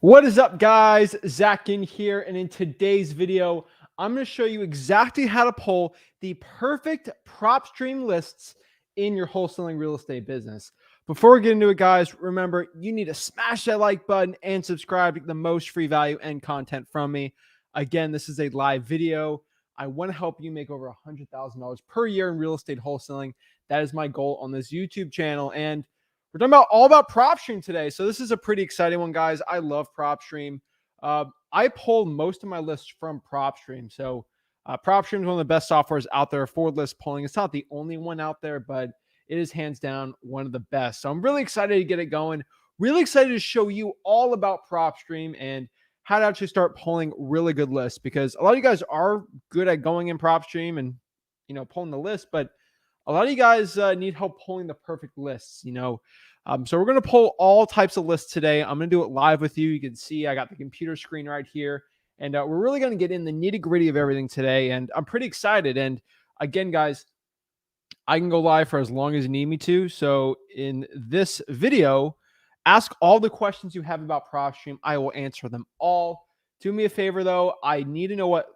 What is up, guys? Zach Ginn here, and in today's video, I'm going to show you exactly how to pull the perfect Propstream lists in your wholesaling real estate business. Before we get into it, guys, remember, you need to smash that like button and subscribe to get the most free value and content from me. Again, this is a live video. I want to help you make over $100,000 per year in real estate wholesaling. That is my goal on this YouTube channel, and we're talking all about Propstream today. So this is a pretty exciting one, guys. I love Propstream. I pulled most of my lists from Propstream. So Propstream is one of the best softwares out there for list pulling. It's not the only one out there, but it is hands down one of the best. So I'm really excited to get it going. Really excited to show you all about Propstream and how to actually start pulling really good lists, because a lot of you guys are good at going in Propstream and, pulling the list, but a lot of you guys need help pulling the perfect lists, So we're going to pull all types of lists today. I'm going to do it live with you. You can see I got the computer screen right here. And we're really going to get in the nitty gritty of everything today. And I'm pretty excited. And again, guys, I can go live for as long as you need me to. So in this video, ask all the questions you have about Propstream. I will answer them all. Do me a favor, though. I need to know what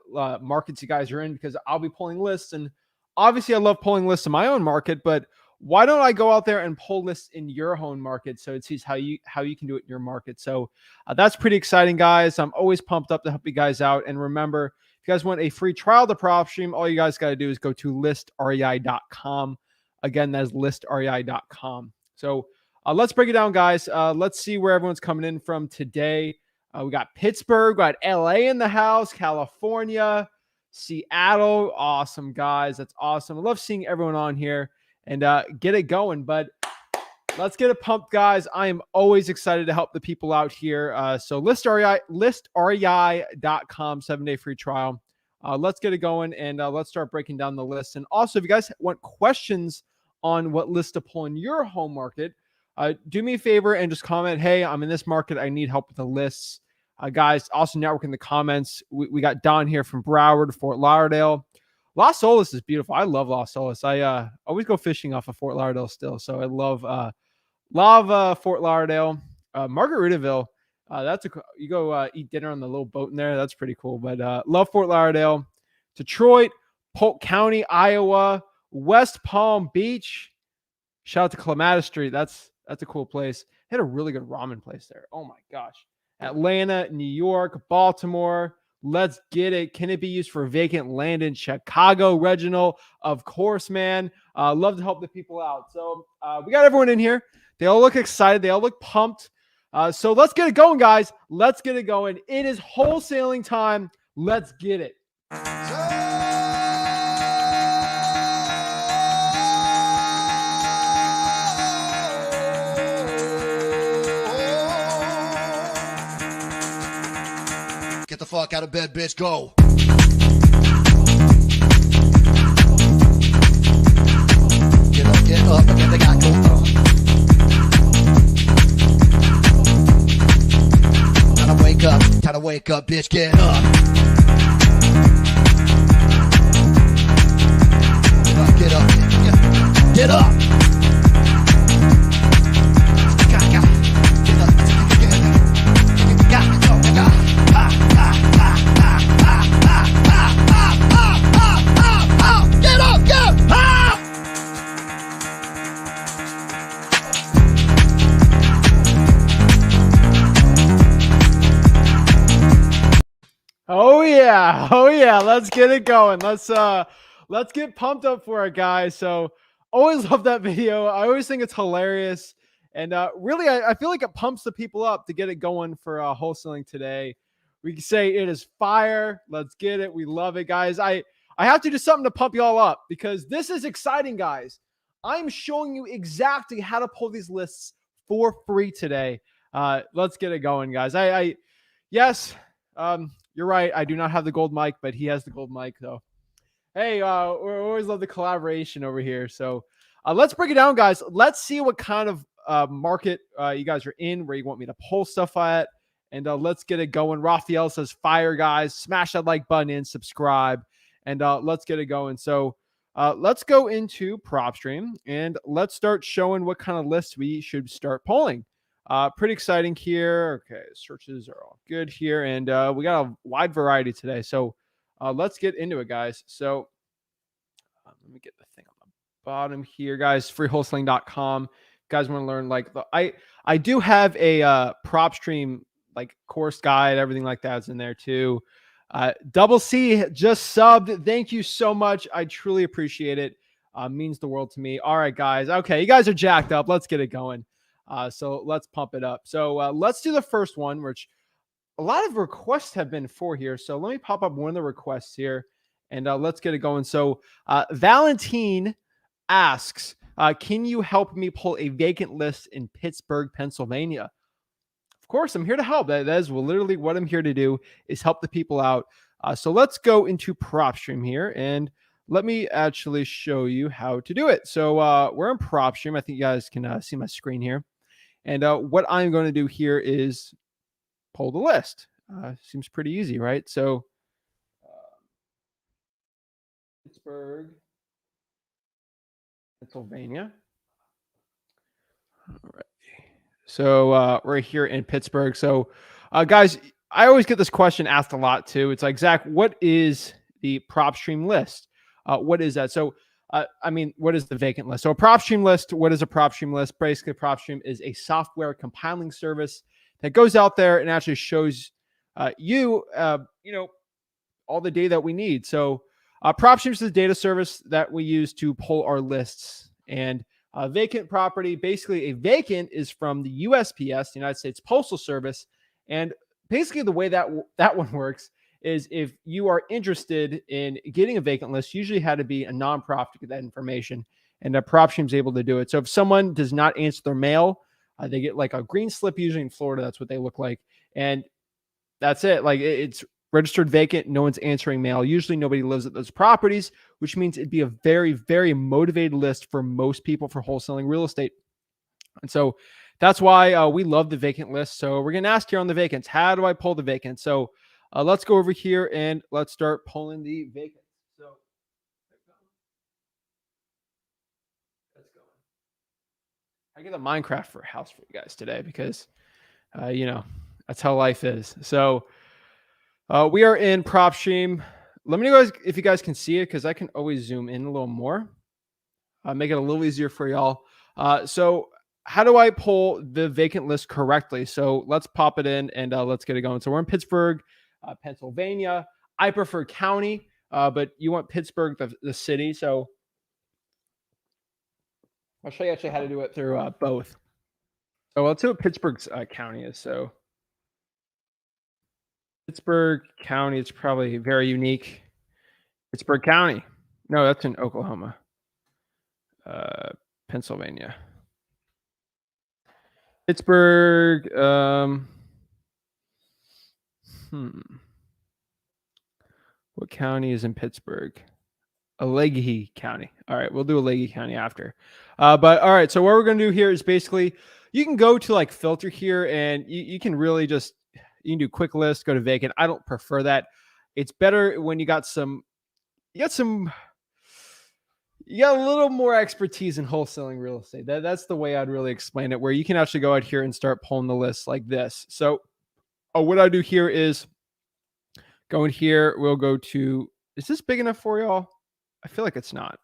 markets you guys are in, because I'll be pulling lists. And obviously, I love pulling lists in my own market, but why don't I go out there and pull lists in your own market so it sees how you can do it in your market? So that's pretty exciting, guys. I'm always pumped up to help you guys out. And remember, if you guys want a free trial to Propstream, all you guys got to do is go to listrei.com. Again, that is listrei.com. So let's break it down, guys. Let's see where everyone's coming in from today. We got Pittsburgh, we got LA in the house, California, Seattle. Awesome, guys. That's awesome. I love seeing everyone on here and get it going. But let's get it pumped, guys. I am always excited to help the people out here. So listrei.com, 7-day free trial. Let's get it going, and let's start breaking down the list. And also, if you guys want questions on what list to pull in your home market, do me a favor and just comment, hey, I'm in this market. I need help with the lists. Guys, also network in the comments. We got Don here from Broward, Fort Lauderdale. Las Olas is beautiful. I love Las Olas. I always go fishing off of Fort Lauderdale still. So I love Fort Lauderdale. Margaritaville. You go eat dinner on the little boat in there. That's pretty cool. But love Fort Lauderdale. Detroit, Polk County, Iowa, West Palm Beach. Shout out to Clematis Street. That's a cool place. They had a really good ramen place there. Oh my gosh. Atlanta, New York, Baltimore. Let's get it. Can it be used for vacant land in Chicago? Reginald, of course, man. Love to help the people out. So we got everyone in here. They all look excited. They all look pumped. So let's get it going, guys. Let's get it going. It is wholesaling time. Let's get it. Get the fuck out of bed, bitch. Go. Get up, and get the guy go. Time to wake up, bitch. Get up. Get up. Get up. Oh yeah, let's get it going. Let's get pumped up for it, guys. So always love that video. I always think it's hilarious, and really I feel like it pumps the people up to get it going for wholesaling today. We can say it is fire. Let's get it. We love it, guys. I have to do something to pump you all up, because this is exciting, guys. I'm showing you exactly how to pull these lists for free today. Let's get it going, guys. Yes. You're right. I do not have the gold mic, but he has the gold mic. So, hey, we always love the collaboration over here. So let's break it down, guys. Let's see what kind of market you guys are in, where you want me to pull stuff at. And let's get it going. Raphael says, fire, guys. Smash that like button and subscribe. And let's get it going. So let's go into Propstream and let's start showing what kind of lists we should start pulling. Pretty exciting here. Okay, searches are all good here, and we got a wide variety today. So let's get into it, guys. So let me get the thing on the bottom here, guys. Freewholesaling.com. Guys want to learn like I do have a Propstream like course guide, everything like that's in there too. Double C just subbed. Thank you so much. I truly appreciate it. Means the world to me. All right, guys. Okay, you guys are jacked up. Let's get it going. So let's pump it up. So let's do the first one, which a lot of requests have been for here. So let me pop up one of the requests here and let's get it going. So Valentine asks, can you help me pull a vacant list in Pittsburgh, Pennsylvania? Of course, I'm here to help. That is literally what I'm here to do, is help the people out. So let's go into Propstream here and let me actually show you how to do it. So we're in Propstream. I think you guys can see my screen here. And what I'm going to do here is pull the list. Seems pretty easy, right? So Pittsburgh, Pennsylvania. All right. So we're here in Pittsburgh. So guys, I always get this question asked a lot too. It's like, Zach, what is the Propstream list? What is that? So I mean, what is the vacant list? So a Propstream list, what is a Propstream list? Basically, Propstream is a software compiling service that goes out there and actually shows you know, all the data that we need. So Propstream is the data service that we use to pull our lists. And vacant property, basically a vacant is from the USPS, the United States Postal Service. And basically the way that one works is if you are interested in getting a vacant list, usually had to be a nonprofit to get that information. And Propstream is able to do it. So if someone does not answer their mail, they get like a green slip. Usually in Florida, that's what they look like. And that's it. Like it's registered vacant. No one's answering mail. Usually nobody lives at those properties, which means it'd be a very, very motivated list for most people for wholesaling real estate. And so that's why we love the vacant list. So we're going to ask here on the vacants, how do I pull the vacant? So let's go over here and let's start pulling the vacant. So let's go. I get a Minecraft for a house for you guys today because, you know, that's how life is. So we are in Propstream. Let me know guys if you guys can see it, because I can always zoom in a little more. Make it a little easier for y'all. So how do I pull the vacant list correctly? So let's pop it in and let's get it going. So we're in Pittsburgh, Pennsylvania. I prefer county, but you want Pittsburgh, the city. So I'll show you actually how to do it through both. So let's see what Pittsburgh's county is. So Pittsburgh County is probably very unique. Pittsburgh County. No, that's in Oklahoma. Pennsylvania. Pittsburgh. What county is in Pittsburgh? Allegheny County. All right, we'll do Allegheny County after. But all right, so what we're going to do here is basically you can go to like filter here and you can really just, you can do quick list, go to vacant. I don't prefer that. It's better when you got a little more expertise in wholesaling real estate. That's the way I'd really explain it, where you can actually go out here and start pulling the list like this. So what I do here is go in here. We'll go to, is this big enough for y'all? I feel like it's not.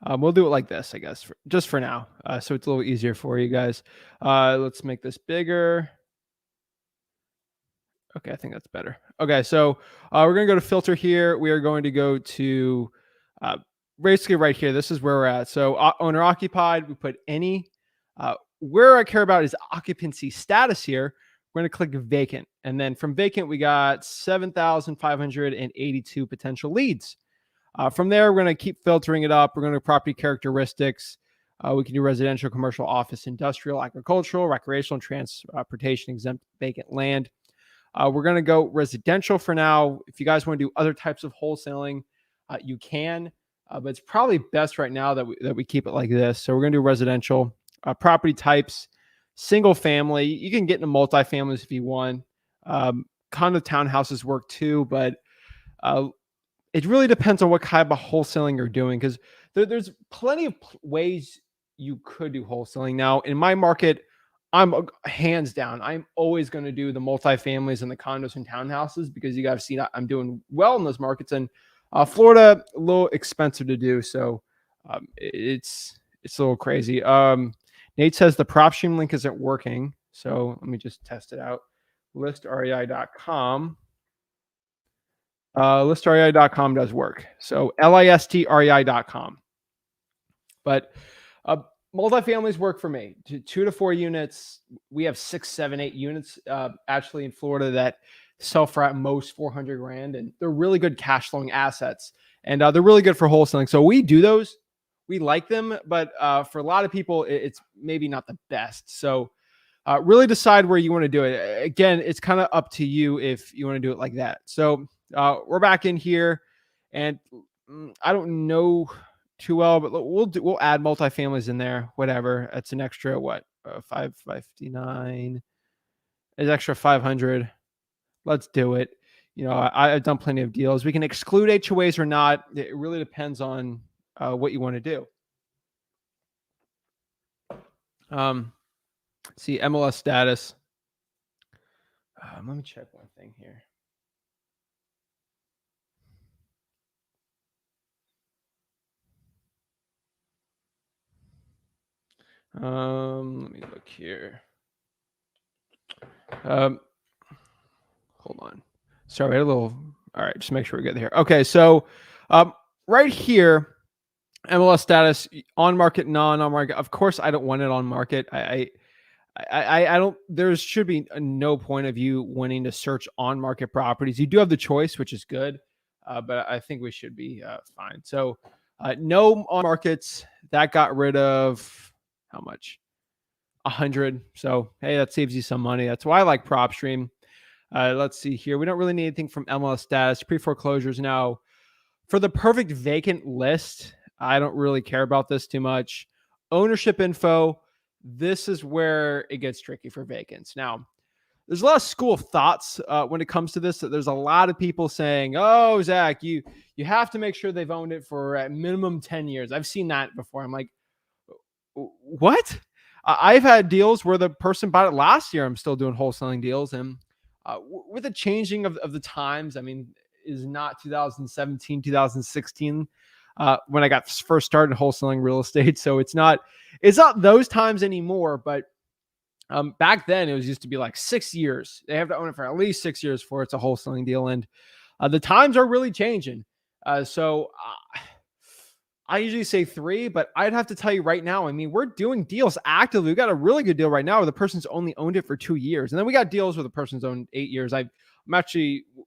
We'll do it like this, I guess, just for now. So it's a little easier for you guys. Let's make this bigger. Okay, I think that's better. Okay, so we're going to go to filter here. We are going to go to basically right here. This is where we're at. So owner occupied, we put any. Where I care about is occupancy status here. We're going to click vacant. And then from vacant, we got 7,582 potential leads. From there, we're going to keep filtering it up. We're going to property characteristics. We can do residential, commercial, office, industrial, agricultural, recreational, transportation, exempt vacant land. We're going to go residential for now. If you guys want to do other types of wholesaling, you can, but it's probably best right now that we keep it like this. So we're going to do residential. Property types, single family. You can get into multifamilies if you want. Condo townhouses work too, but it really depends on what kind of wholesaling you're doing, because there's plenty of ways you could do wholesaling. Now, in my market, hands down, I'm always going to do the multifamilies and the condos and townhouses because you guys see I'm doing well in those markets. And Florida, a little expensive to do. So it's a little crazy. Nate says the Propstream link isn't working. So let me just test it out. Listrei.com. Listrei.com does work. So listrei.com. But multifamilies work for me. 2 to 4 units. We have 6, 7, 8 units actually in Florida that sell for at most 400 grand, and they're really good cash flowing assets, and they're really good for wholesaling. So we do those. We like them, but for a lot of people, it's maybe not the best. So really decide where you want to do it. Again, it's kind of up to you if you want to do it like that. So we're back in here, and I don't know too well, but we'll add multifamilies in there. Whatever, it's an extra 559. It's extra 500. Let's do it. I've done plenty of deals. We can exclude HOAs or not. It really depends on what you want to do. See MLS status. Let me check one thing here. Let me look here. Hold on. Sorry, I had a little. All right, just make sure we're good here. Okay, so right here, MLS status, on market, non-on market. Of course, I don't want it on market. I don't. There should be no point of you wanting to search on market properties. You do have the choice, which is good, but I think we should be fine. So no on markets. That got rid of how much? 100. So hey, that saves you some money. That's why I like Propstream. Let's see here. We don't really need anything from MLS status. Pre-foreclosures now. For the perfect vacant list, I don't really care about this too much. Ownership info. This is where it gets tricky for vacants. Now, there's a lot of school of thoughts when it comes to this. There's a lot of people saying, "Oh, Zach, you have to make sure they've owned it for at minimum 10 years." I've seen that before. I'm like, what? I've had deals where the person bought it last year. I'm still doing wholesaling deals, and with the changing of the times, I mean, is not 2017, 2016 when I got first started wholesaling real estate. So it's not those times anymore. But back then, it was used to be like 6 years. They have to own it for at least 6 years before it's a wholesaling deal, and the times are really changing. So I usually say 3, but I'd have to tell you right now, I mean, we're doing deals actively. We got a really good deal right now where the person's only owned it for 2 years. And then we got deals where the person's owned 8 years.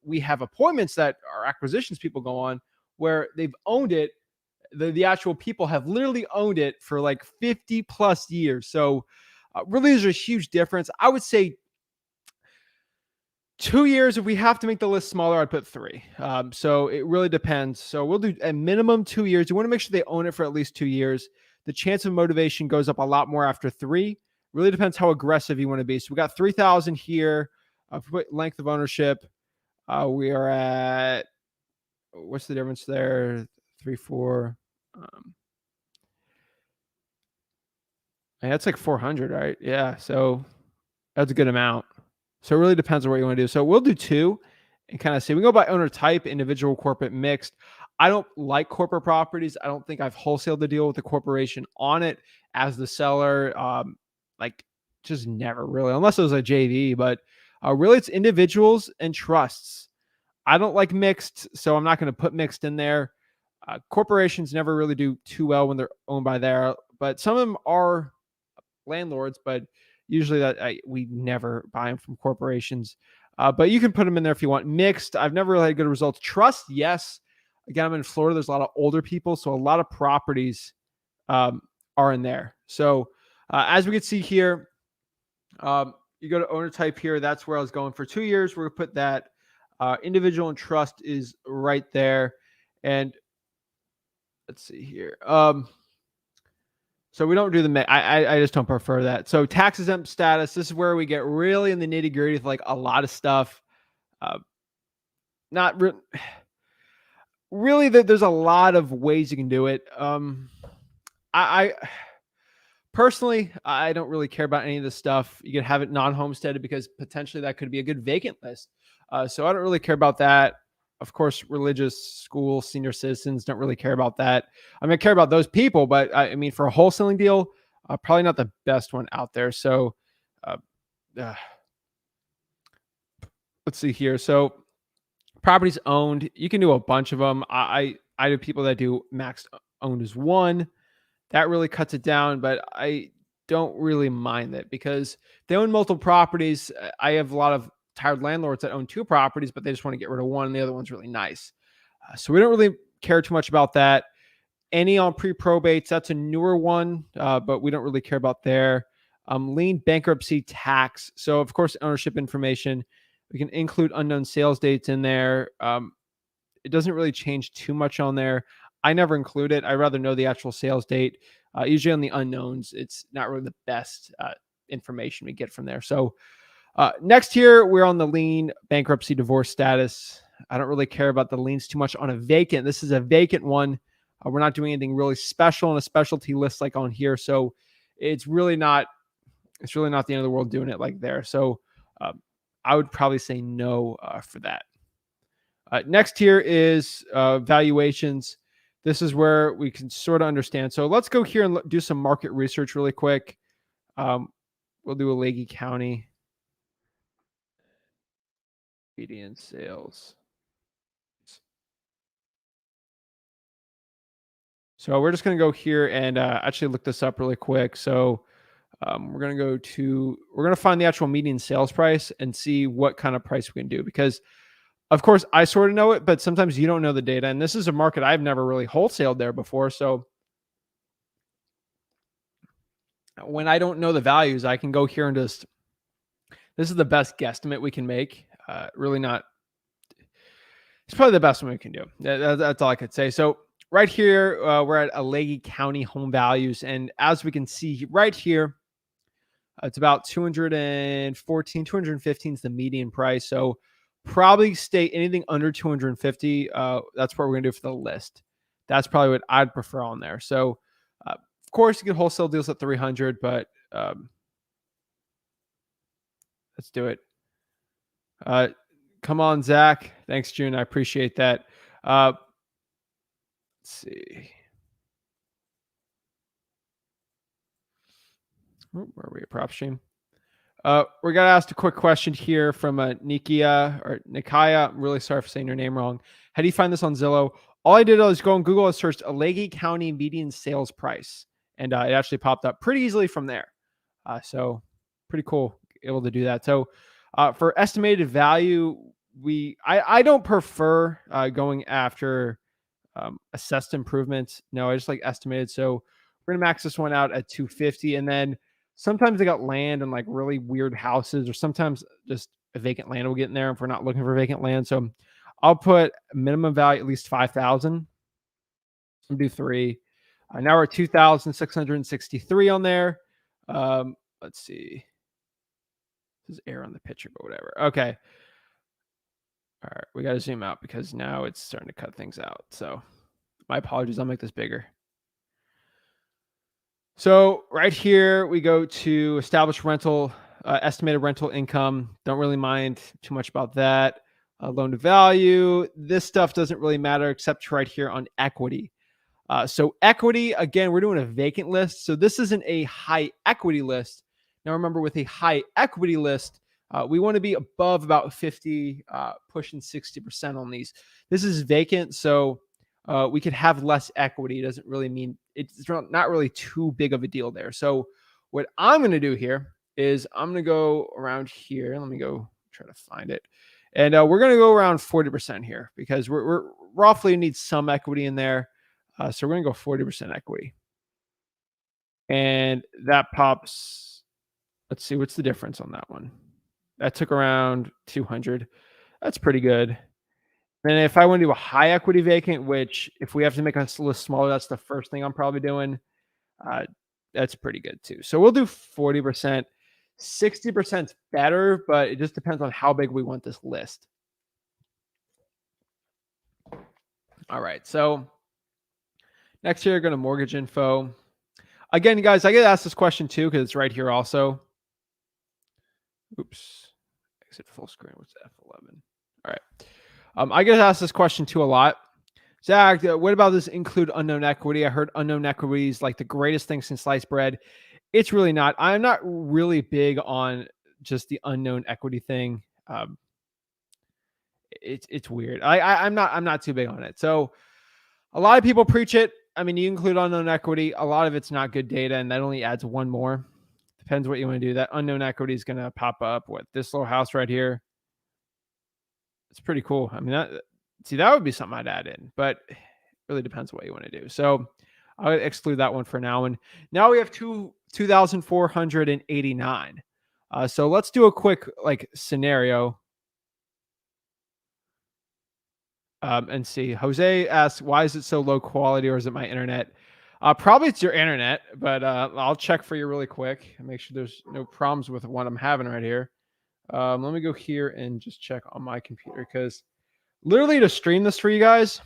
We have appointments that our acquisitions people go on where they've owned it. The actual people have literally owned it for like 50 plus years. So really, there's a huge difference. I would say 2 years. If we have to make the list smaller, I'd put 3. So it really depends. So we'll do a minimum 2 years. You want to make sure they own it for at least 2 years. The chance of motivation goes up a lot more after 3. Really depends how aggressive you want to be. So we got 3,000 here. Length of ownership. We are at, what's the difference there? 3, 4. That's like 400, right? Yeah. So that's a good amount. So it really depends on what you want to do. So we'll do 2 and kind of see. We go by owner type, individual, corporate, mixed. I don't like corporate properties. I don't think I've wholesaled the deal with the corporation on it as the seller. Like just never really, unless it was a JV. But really, it's individuals and trusts. I don't like mixed, so I'm not going to put mixed in there. Corporations never really do too well when they're owned by there, but some of them are landlords, but usually we never buy them from corporations. But you can put them in there if you want. Mixed, I've never really had good results. Trust, yes. Again, I'm in Florida. There's a lot of older people, so a lot of properties are in there. So as we can see here, you go to owner type here. That's where I was going for 2 years. We're going to put that. Individual and trust is right there. And let's see here. So we don't do the, I just don't prefer that. So tax exempt status, this is where we get really in the nitty gritty with like a lot of stuff. Really, there's a lot of ways you can do it. Personally, I don't really care about any of this stuff. You could have it non-homesteaded because potentially that could be a good vacant list. So I don't really care about that. Of course, religious, school, senior citizens don't really care about that. I mean, I care about those people, but I mean, for a wholesaling deal, probably not the best one out there. So uh, uh, let's see here. So properties owned, you can do a bunch of them. I do people that do max owned as one. That really cuts it down, but I don't really mind that because they own multiple properties. I have a lot of tired landlords that own two properties, but they just want to get rid of one, and the other one's really nice. So we don't really care too much about that. Any on pre-probates, that's a newer one, but we don't really care about there. Lien bankruptcy tax. So of course, ownership information. We can include unknown sales dates in there. It doesn't really change too much on there. I never include it. I rather know the actual sales date. Usually on the unknowns, it's not really the best information we get from there. So next here, we're on the lien bankruptcy divorce status. I don't really care about the liens too much on a vacant. This is a vacant one. We're not doing anything really special on a specialty list like on here. So it's really not the end of the world doing it like there. So I would probably say no for that. Next here is valuations. This is where we can sort of understand. So let's go here and do some market research really quick. We'll do a Leahy County median sales. So we're just going to go here and actually look this up really quick. So we're going to find the actual median sales price and see what kind of price we can do, because of course I sort of know it, but sometimes you don't know the data. And this is a market I've never really wholesaled there before. So when I don't know the values, I can go here and just, this is the best guesstimate we can make. Really not, it's probably the best one we can do. That's all I could say. So right here, we're at a Leahy County home values. And as we can see right here, it's about 214, 215 is the median price. So probably stay anything under 250. That's what we're going to do for the list. That's probably what I'd prefer on there. So of course you get wholesale deals at 300, but let's do it. Come on, Zach. Thanks, June. I appreciate that. Let's see. Where are we at Propstream? We're gonna ask a quick question here from Nikaya. I'm really sorry for saying your name wrong. How do you find this on Zillow? All I did was go on Google and searched a Leahy County median sales price, and it actually popped up pretty easily from there. So pretty cool, able to do that. So for estimated value, I don't prefer going after assessed improvements. No, I just like estimated. So we're gonna max this one out at 250, and then sometimes they got land and like really weird houses, or sometimes just a vacant land will get in there if we're not looking for vacant land. So I'll put minimum value at least 5,000. I'll do 3. Now we're at 2,663 on there. Let's see. This is error on the picture, but whatever. Okay. All right, we got to zoom out because now it's starting to cut things out. So my apologies. I'll make this bigger. So right here, we go to established rental, estimated rental income. Don't really mind too much about that. Loan to value. This stuff doesn't really matter except right here on equity. So equity, again, we're doing a vacant list. So this isn't a high equity list. Now remember, with a high equity list, we want to be above about 50, pushing 60% on these. This is vacant, so we could have less equity. It doesn't really mean, it's not really too big of a deal there. So what I'm going to do here is I'm going to go around here. Let me go try to find it. And we're going to go around 40% here because we're roughly need some equity in there. So we're going to go 40% equity. And that pops, let's see, what's the difference on that one? That took around 200. That's pretty good. And if I want to do a high equity vacant, which if we have to make a list smaller, that's the first thing I'm probably doing. That's pretty good too. So we'll do 40%. 60% is better, but it just depends on how big we want this list. All right. So next here, going to mortgage info. Again, guys, I get asked this question too because it's right here also. Oops. Exit full screen. What's F11? All right. I get asked this question too a lot. Zach, what about this include unknown equity? I heard unknown equity is like the greatest thing since sliced bread. It's really not. I'm not really big on just the unknown equity thing. It's weird. I'm not too big on it. So a lot of people preach it. I mean, you include unknown equity. A lot of it's not good data, and that only adds one more. Depends what you want to do. That unknown equity is going to pop up. What, this little house right here? It's pretty cool. I mean, that would be something I'd add in, but it really depends what you want to do. So I would exclude that one for now. And now we have 2,489. So let's do a quick like scenario. And see. Jose asks, why is it so low quality, or is it my internet? Probably it's your internet, but I'll check for you really quick and make sure there's no problems with what I'm having right here. Let me go here and just check on my computer, because literally to stream this for you guys,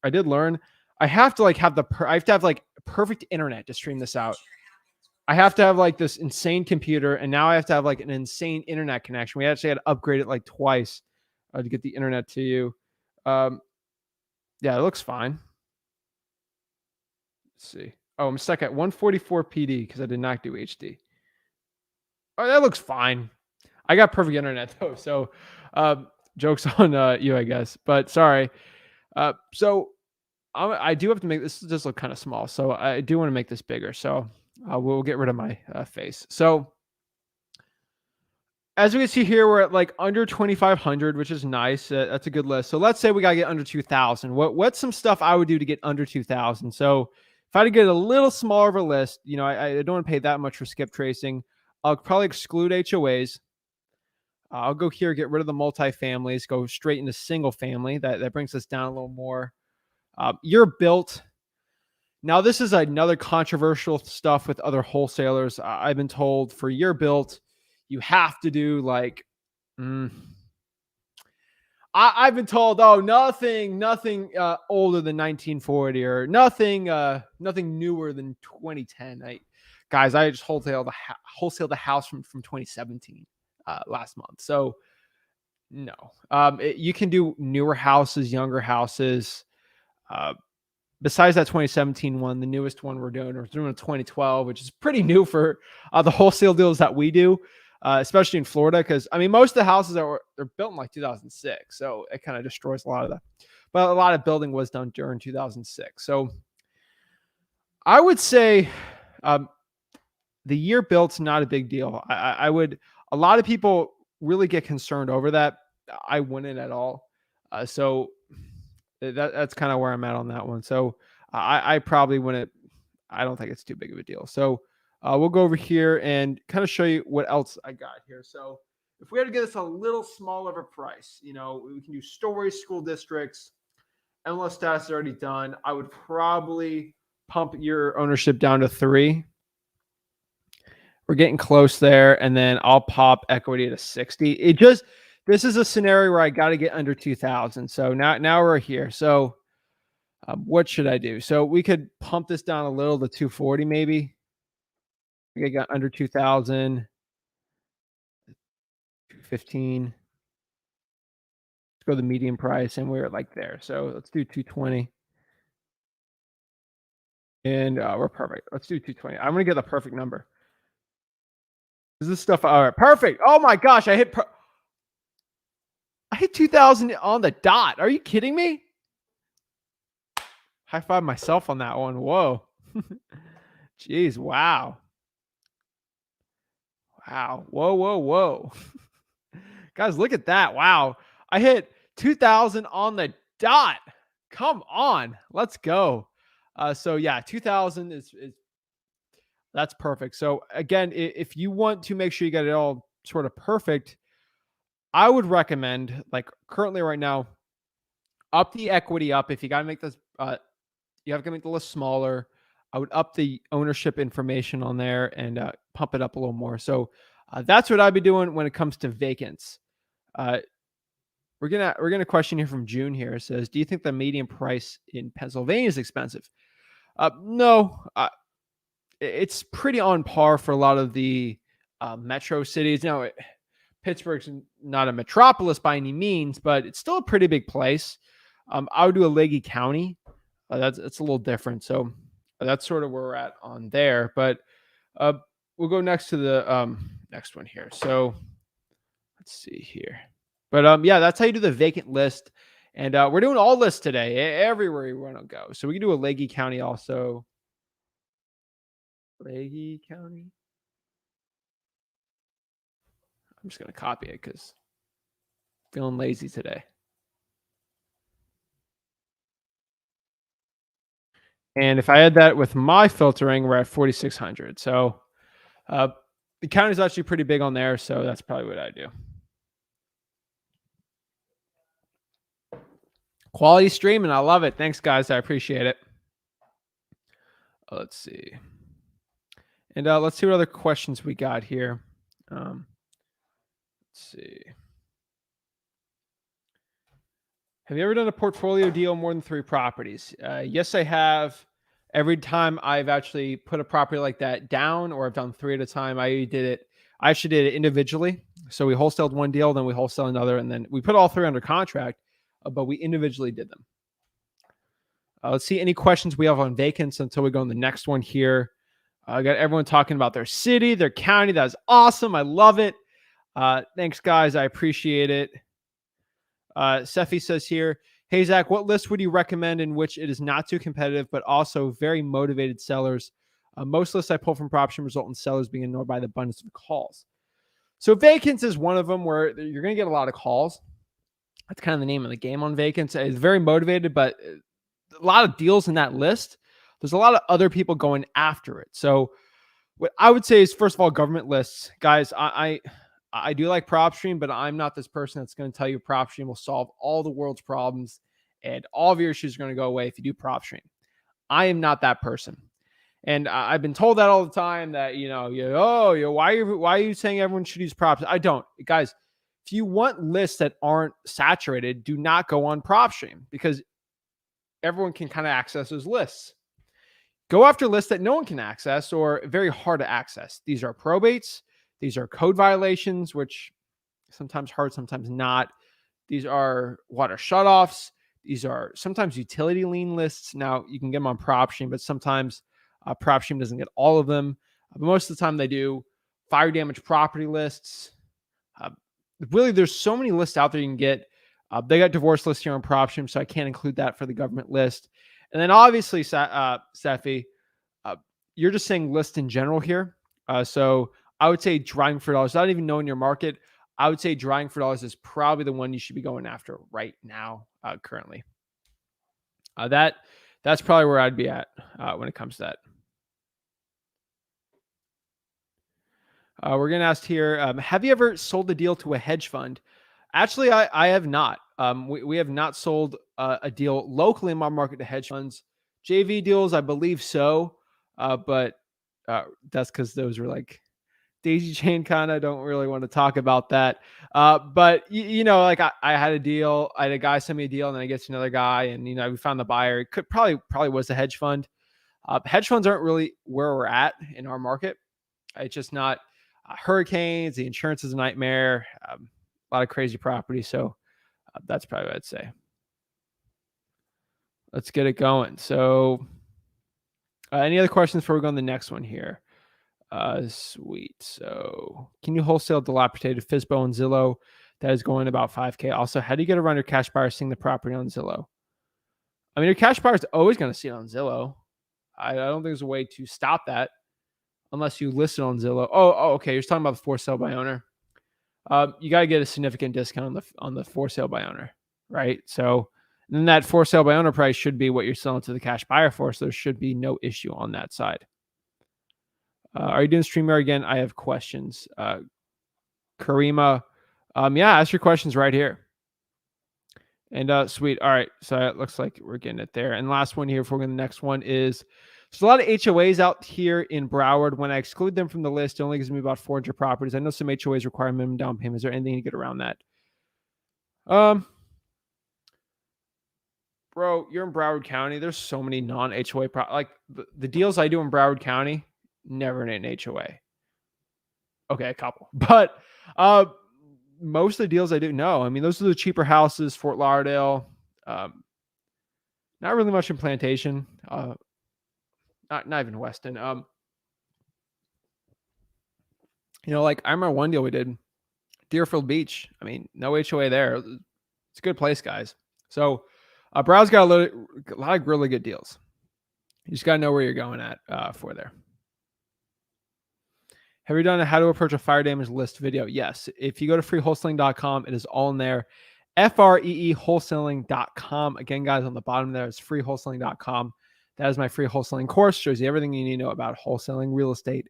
I did learn I have to like have I have to have like perfect internet to stream this out. I have to have like this insane computer, and now I have to have like an insane internet connection. We actually had to upgrade it like twice to get the internet to you. Yeah, it looks fine. Let's see. Oh, I'm stuck at 144 PD because I did not do HD. Oh, that looks fine. I got perfect internet though, so jokes on you, I guess. But sorry. So I do have to make this just look kind of small, so I do want to make this bigger. So we'll get rid of my face. So as we can see here, we're at like under 2,500, which is nice. That's a good list. So let's say we got to get under 2,000. What's some stuff I would do to get under 2,000? So if I had to get a little smaller of a list, you know, I don't want to pay that much for skip tracing. I'll probably exclude HOAs. I'll go here, get rid of the multifamilies, go straight into single family. That brings us down a little more. You're built. Now, this is another controversial stuff with other wholesalers. I've been told for year built, you have to do like, I've been told, oh, nothing older than 1940 or nothing newer than 2010. Guys, I just wholesaled the house from 2017 last month. So no, you can do newer houses, younger houses. Besides that 2017 one, the newest one we're doing a 2012, which is pretty new for the wholesale deals that we do, especially in Florida. Because I mean, most of the houses they're built in like 2006, so it kind of destroys a lot of that. But a lot of building was done during 2006. So I would say the year built's not a big deal. I would. A lot of people really get concerned over that. I wouldn't at all. So that's kind of where I'm at on that one. So I probably wouldn't. I don't think it's too big of a deal. So we'll go over here and kind of show you what else I got here. So if we had to get this a little smaller of a price, you know, we can do stories, school districts, MLS status is already done. I would probably pump your ownership down to 3. We're getting close there, and then I'll pop equity to 60. This is a scenario where I got to get under 2,000. So now we're here. So what should I do? So we could pump this down a little to 240 maybe. I got under 2,000. 215. Let's go the median price, and we're like there. So let's do 220. And we're perfect. Let's do 220. I'm going to get the perfect number. Is this stuff all right? Perfect. Oh my gosh, I hit 2,000 on the dot. Are you kidding me? High five myself on that one. Whoa. Jeez. Wow. Whoa. Guys, look at that. Wow. I hit 2,000 on the dot. Come on. Let's go. So yeah, 2,000 is that's perfect. So again, if you want to make sure you get it all sort of perfect, I would recommend, like currently right now, up the equity up. If you got to make this, you have to make the list smaller. I would up the ownership information on there and pump it up a little more. So that's what I'd be doing when it comes to vacants. We're gonna a question here from June here. It says, do you think the median price in Pennsylvania is expensive? No. it's pretty on par for a lot of the metro cities. Now, Pittsburgh's not a metropolis by any means, but it's still a pretty big place. I would do a Leahy County. It's a little different. So that's sort of where we're at on there. But we'll go next to the next one here. So let's see here. But yeah, that's how you do the vacant list. And we're doing all lists today, everywhere you want to go. So we can do a Leahy County also. Leahy County. I'm just going to copy it because I'm feeling lazy today. And if I add that with my filtering, we're at 4,600. So the county is actually pretty big on there. So that's probably what I do. Quality streaming. I love it. Thanks, guys. I appreciate it. Let's see. And let's see what other questions we got here. Let's see. Have you ever done a portfolio deal more than 3 properties? Yes, I have. Every time I've actually put a property like that down, or I've done 3 at a time, I actually did it individually. So we wholesaled one deal, then we wholesaled another, and then we put all 3 under contract, but we individually did them. Let's see any questions we have on vacants until we go on the next one here. I got everyone talking about their city, their county. That's awesome. I love it. Thanks, guys. I appreciate it. Sefi says here, hey, Zach, what list would you recommend in which it is not too competitive, but also very motivated sellers? Most lists I pull from Propstream result in sellers being ignored by the abundance of calls. So vacants is one of them where you're going to get a lot of calls. That's kind of the name of the game on vacants. It's very motivated, but a lot of deals in that list. There's a lot of other people going after it. So what I would say is, first of all, government lists. Guys, I do like Propstream, but I'm not this person that's going to tell you Propstream will solve all the world's problems and all of your issues are going to go away if you do Propstream. I am not that person. And I've been told that all the time that, why are you saying everyone should use props? I don't. Guys, if you want lists that aren't saturated, do not go on Propstream because everyone can kind of access those lists. Go after lists that no one can access or very hard to access. These are probates. These are code violations, which sometimes hard, sometimes not. These are water shutoffs. These are sometimes utility lien lists. Now, you can get them on Propstream, but sometimes Propstream doesn't get all of them. But most of the time they do. Fire damage property lists. Really, there's so many lists out there you can get. They got divorce lists here on Propstream, so I can't include that for the government list. And then obviously, Safi, you're just saying list in general here. So I would say drying for dollars, not even knowing your market. I would say drying for dollars is probably the one you should be going after right now, currently. That's probably where I'd be at when it comes to that. We're going to ask here, have you ever sold a deal to a hedge fund? Actually, I have not. We have not sold a deal locally in my market to hedge funds. JV deals, I believe so. But that's because those were like daisy chain kind of. Don't really want to talk about that. But like I had a deal. I had a guy send me a deal, and then I get to another guy, and we found the buyer. It could probably was a hedge fund. Hedge funds aren't really where we're at in our market. It's just not. Hurricanes, the insurance is a nightmare. A lot of crazy property. So that's probably what I'd say. Let's get it going. So any other questions before we go on the next one here? Sweet. So can you wholesale dilapidated FSBO and Zillow that is going about 5K? Also, how do you get around your cash buyer seeing the property on Zillow? I mean, your cash buyer is always going to see it on Zillow. I don't think there's a way to stop that unless you list it on Zillow. Oh, okay. You're talking about the for sale by owner. You got to get a significant discount on the for sale by owner, right? So then that for sale by owner price should be what you're selling to the cash buyer for. So there should be no issue on that side. Are you doing StreamYard again? I have questions. Karima, yeah, ask your questions right here. And sweet. All right. So it looks like we're getting it there. And last one here before we go to the next one is, there's a lot of HOAs out here in Broward. When I exclude them from the list, it only gives me about 400 properties. I know some HOAs require minimum down payment. Is there anything to get around that? Bro, you're in Broward County. There's so many non-HOA like the deals I do in Broward County. Never in an HOA. Okay, a couple, but most of the deals I do, no. I mean, those are the cheaper houses, Fort Lauderdale. Um, not really much in Plantation. Not even Weston. Like I remember one deal we did, Deerfield Beach. I mean, no HOA there. It's a good place, guys. So, Browse got a lot of really good deals. You just gotta know where you're going at for there. Have you done a how to approach a fire damage list video? Yes. If you go to freewholesaling.com, it is all in there. FREE wholesaling.com. Again, guys, on the bottom there is freewholesaling.com. That is my free wholesaling course. Shows you everything you need to know about wholesaling real estate.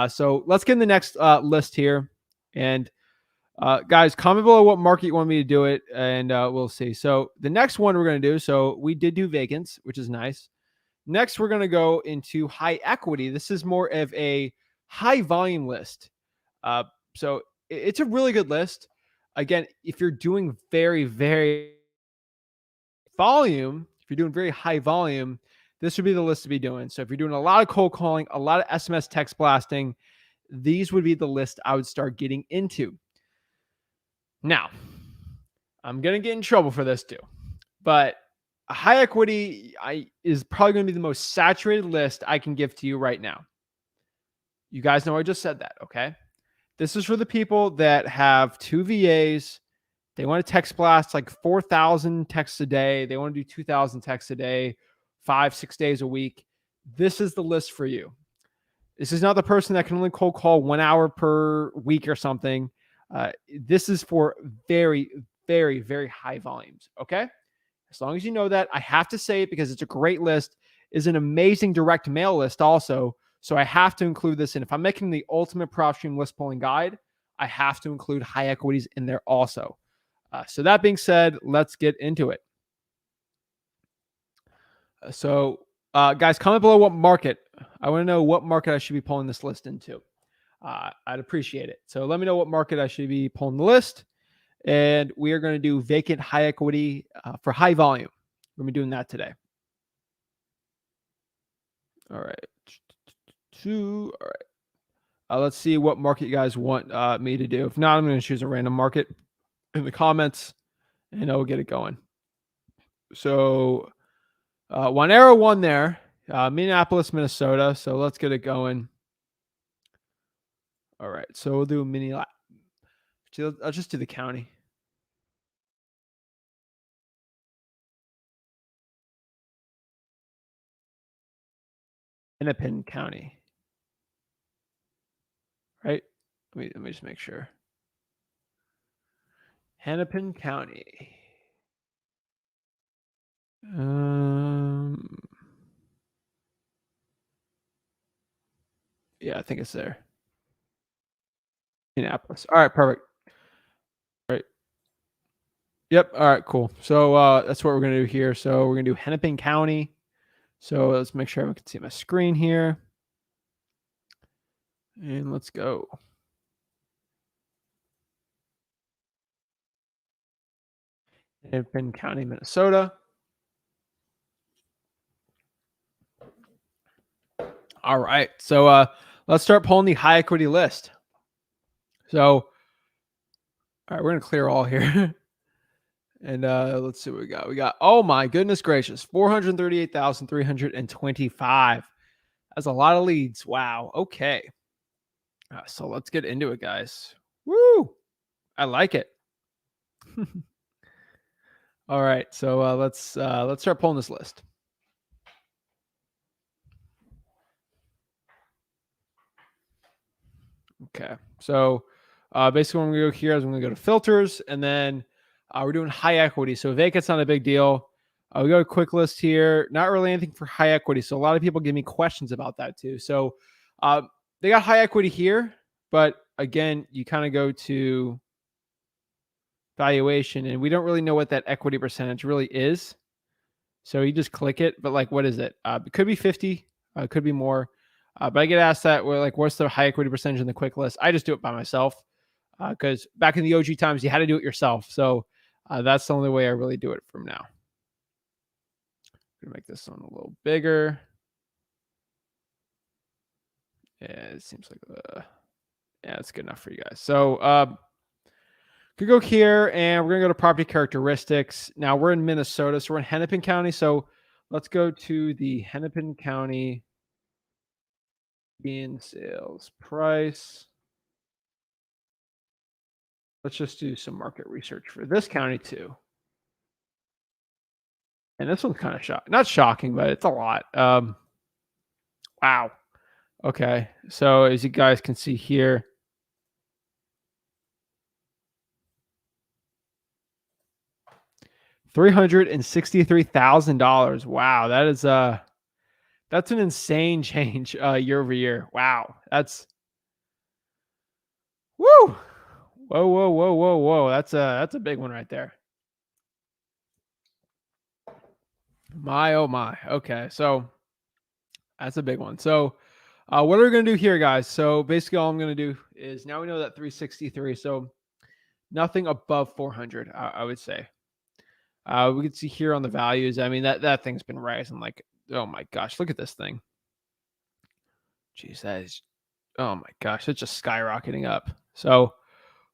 So let's get in the next list here. And guys, comment below what market you want me to do it, and we'll see. So the next one we're going to do, so we did do vacants, which is nice. Next, we're going to go into high equity. This is more of a high volume list. So it's a really good list. Again, if you're doing very, very volume, if you're doing very high volume, this would be the list to be doing. So if you're doing a lot of cold calling, a lot of SMS text blasting, these would be the list I would start getting into. Now, I'm going to get in trouble for this too, but a high equity is probably going to be the most saturated list I can give to you right now. You guys know I just said that, okay? This is for the people that have 2 VAs. They want to text blast like 4,000 texts a day. They want to do 2,000 texts a day, 5-6 days a week. This is the list for you. This is not the person that can only cold call 1 hour per week or something. This is for very, very, very high volumes, okay? As long as you know that, I have to say it because it's a great list. It's an amazing direct mail list also. So I have to include this in. If I'm making the ultimate Propstream list pulling guide, I have to include high equities in there also. So that being said, let's get into it. Guys, comment below what market. I want to know what market I should be pulling this list into. I'd appreciate it. So let me know what market I should be pulling the list. And we are going to do vacant high equity for high volume. We're going to be doing that today. All right. All right. Let's see what market you guys want me to do. If not, I'm going to choose a random market in the comments, and I'll get it going. So, one arrow, one there, Minneapolis, Minnesota. So let's get it going. All right. So we'll do Minneapolis. I'll just do the county. Hennepin County. Right? Let me just make sure. Hennepin County. Yeah, I think it's there. Minneapolis. All right, perfect. All right. Yep. All right, cool. So that's what we're gonna do here. So we're gonna do Hennepin County. So let's make sure everyone can see my screen here. And let's go. Hennepin County, Minnesota. All right. So let's start pulling the high equity list. So, all right, we're going to clear all here. And let's see what we got. We got, oh my goodness gracious, 438,325. That's a lot of leads. Wow. Okay. So let's get into it, guys. Woo! I like it. All right. So let's start pulling this list. Okay. So basically, when we go here, I'm going to go to filters, and then we're doing high equity. So vacant's not a big deal. We go to quick list here. Not really anything for high equity. So a lot of people give me questions about that too. So they got high equity here, but again, you kind of go to valuation, and we don't really know what that equity percentage really is. So you just click it, but like, what is it? It could be 50, it could be more. But I get asked that, like, what's the high equity percentage in the quick list? I just do it by myself because back in the OG times, you had to do it yourself. So that's the only way I really do it from now. I'm going to make this one a little bigger. Yeah, it seems like yeah, it's good enough for you guys. So could go here and we're gonna go to property characteristics. Now we're in Minnesota, so we're in Hennepin County. So let's go to the Hennepin County in sales price. Let's just do some market research for this county too. And this one's kind of not shocking, but it's a lot. Wow. Okay. So as you guys can see here, $363,000. Wow, that's an insane change year over year. Wow, that's woo. Whoa. That's a big one right there. My oh my. Okay, so that's a big one. So what are we gonna do here, guys? So basically, all I'm gonna do is now we know that 363. So nothing above 400, I would say. We can see here on the values. I mean, that thing's been rising like, oh my gosh, look at this thing. Jeez, that is, oh my gosh, it's just skyrocketing up. So,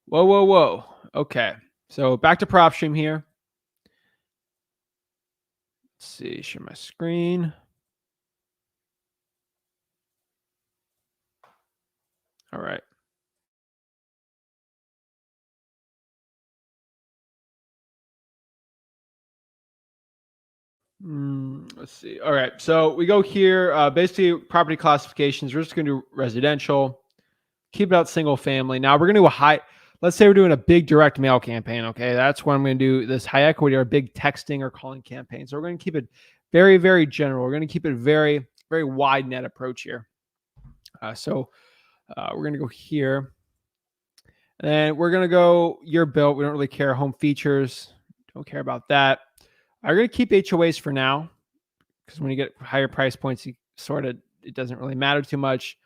whoa. Okay, so back to Propstream here. Let's see, share my screen. All right. Let's see. All right. So we go here. Basically, property classifications. We're just going to do residential. Keep it out single family. Now we're going to do a high. Let's say we're doing a big direct mail campaign. Okay, that's what I'm going to do. This high equity or big texting or calling campaign. So we're going to keep it very, very general. We're going to keep it very, very wide net approach here. So we're going to go here, and we're going to go year built. We don't really care. Home features. Don't care about that. I'm going to keep HOAs for now, because when you get higher price points, it doesn't really matter too much.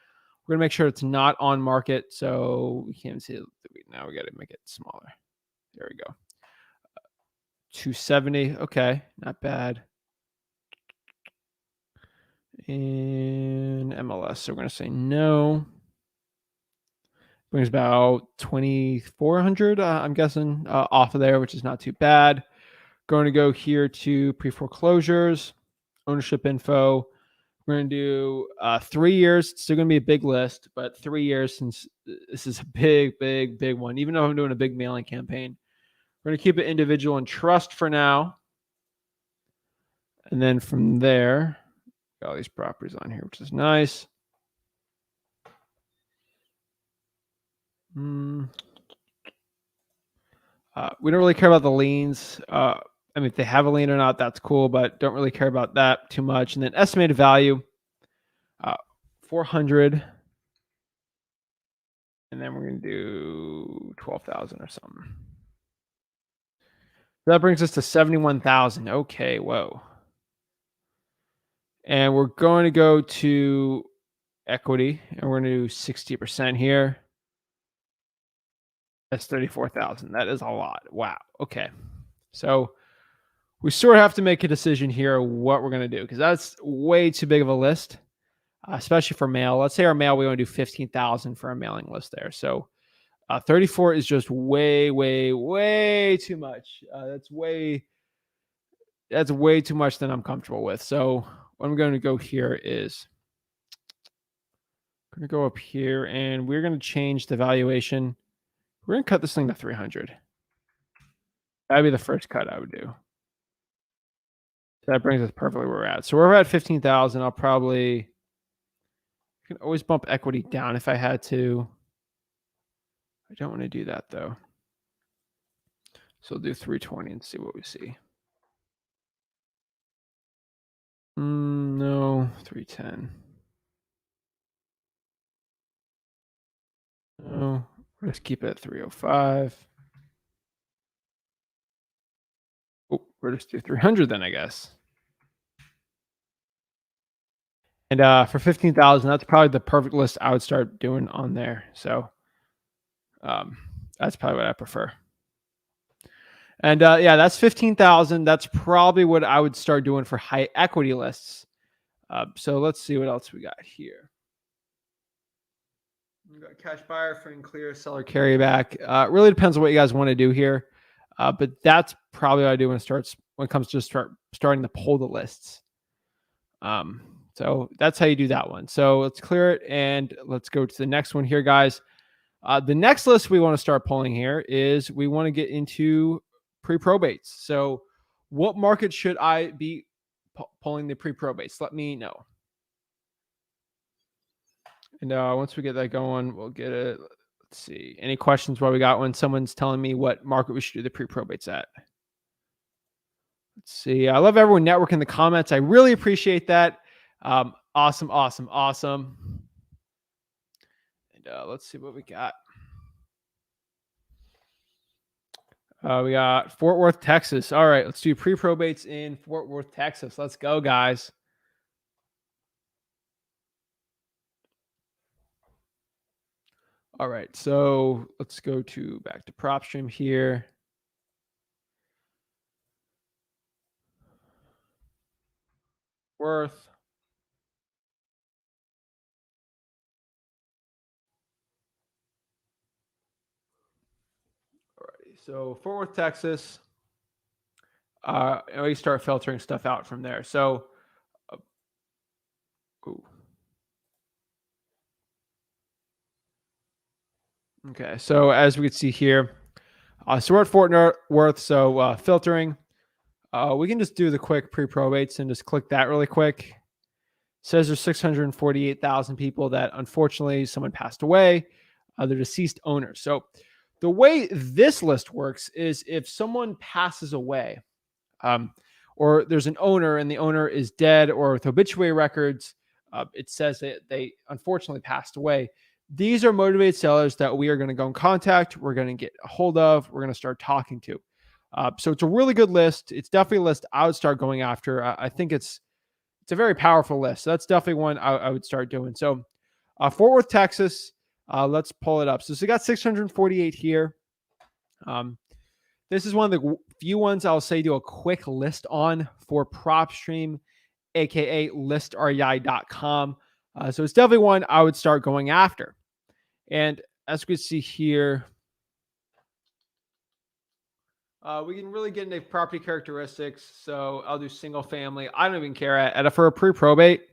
We're going to make sure it's not on market. So we can't see it. Now we got to make it smaller. There we go. 270. Okay. Not bad. In MLS. So we're going to say no. Brings about 2,400, I'm guessing, off of there, which is not too bad. Going to go here to pre-foreclosures, ownership info. We're going to do 3 years. It's still going to be a big list, but 3 years, since this is a big one. Even though I'm doing a big mailing campaign, we're going to keep it individual and trust for now. And then from there, got all these properties on here, which is nice. We don't really care about the liens. I mean, if they have a lien or not, that's cool, but don't really care about that too much. And then estimated value, 400. And then we're going to do 12,000 or something. That brings us to 71,000. Okay, whoa. And we're going to go to equity, and we're going to do 60% here. That's 34,000. That is a lot. Wow. Okay. So we sort of have to make a decision here what we're going to do, because that's way too big of a list, especially for mail. Let's say our mail, we want to do 15,000 for a mailing list there. So 34 is just way too much. That's way too much than I'm comfortable with. So what I'm going to go here is I'm going to go up here, and we're going to change the valuation. We're going to cut this thing to 300. That'd be the first cut I would do. So that brings us perfectly where we're at. So we're at 15,000. I can always bump equity down if I had to. I don't want to do that though. So we'll do 320 and see what we see. No, 310. No, let's keep it at 305. Oh, we'll just do 300 then, I guess. And for 15,000, that's probably the perfect list I would start doing on there. So that's probably what I prefer. And yeah, that's 15,000. That's probably what I would start doing for high equity lists. So let's see what else we got here. You got cash buyer, free and clear, seller carryback. It really depends on what you guys want to do here. But that's probably what I do when it comes to starting to pull the lists. So that's how you do that one. So let's clear it and let's go to the next one here, guys. The next list we want to start pulling here is we want to get into pre-probates. So what market should I be pulling the pre-probates? Let me know. And once we get that going, we'll get it. Let's see. Any questions while we got one? Someone's telling me what market we should do the pre-probates at. Let's see. I love everyone networking in the comments. I really appreciate that. Awesome. And let's see what we got. We got Fort Worth, Texas. All right, let's do pre-probates in Fort Worth, Texas. Let's go, guys. All right, so let's go back to Propstream here. Worth. Alrighty, so Fort Worth, Texas. And we start filtering stuff out from there. So, okay, so as we can see here, so we're at Fort Worth. So filtering, we can just do the quick pre-probates and just click that really quick. Says there's 648,000 people that unfortunately someone passed away. They're deceased owners. So the way this list works is if someone passes away, or there's an owner and the owner is dead, or with obituary records, it says that they unfortunately passed away. These are motivated sellers that we are going to go in contact. We're going to get a hold of. We're going to start talking to. So it's a really good list. It's definitely a list I would start going after. I think it's a very powerful list. So that's definitely one I would start doing. So Fort Worth, Texas, let's pull it up. So we got 648 here. This is one of the few ones I'll say do a quick list on for Propstream, aka listrei.com. So it's definitely one I would start going after. And as we can see here, we can really get into property characteristics. So I'll do single family. I don't even care. For a pre-probate,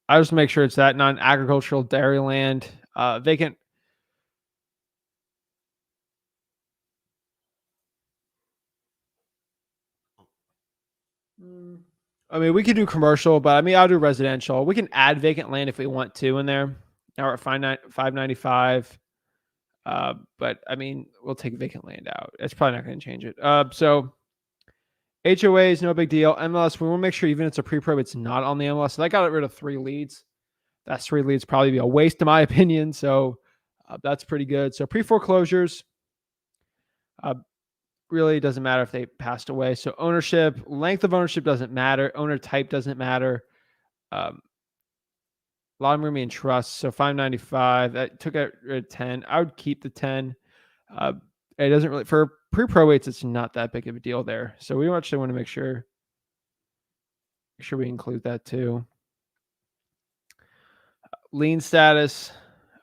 I just make sure it's that non-agricultural dairy land, vacant. I mean, we could do commercial, but I mean, I'll do residential. We can add vacant land if we want to in there. Now we're at 595. But I mean, we'll take vacant land out. It's probably not going to change it. So HOA is no big deal. MLS, we want to make sure even if it's a pre-probe, it's not on the MLS. So I got rid of 3 leads. That's 3 leads probably be a waste in my opinion. So that's pretty good. So pre-foreclosures, really doesn't matter if they passed away. So ownership, length of ownership doesn't matter. Owner type doesn't matter. Law and and trust. So 595. That took out 10. I would keep the 10. It doesn't really, for pre-probates, it's not that big of a deal there. So we actually want to make sure we include that too. Lien status.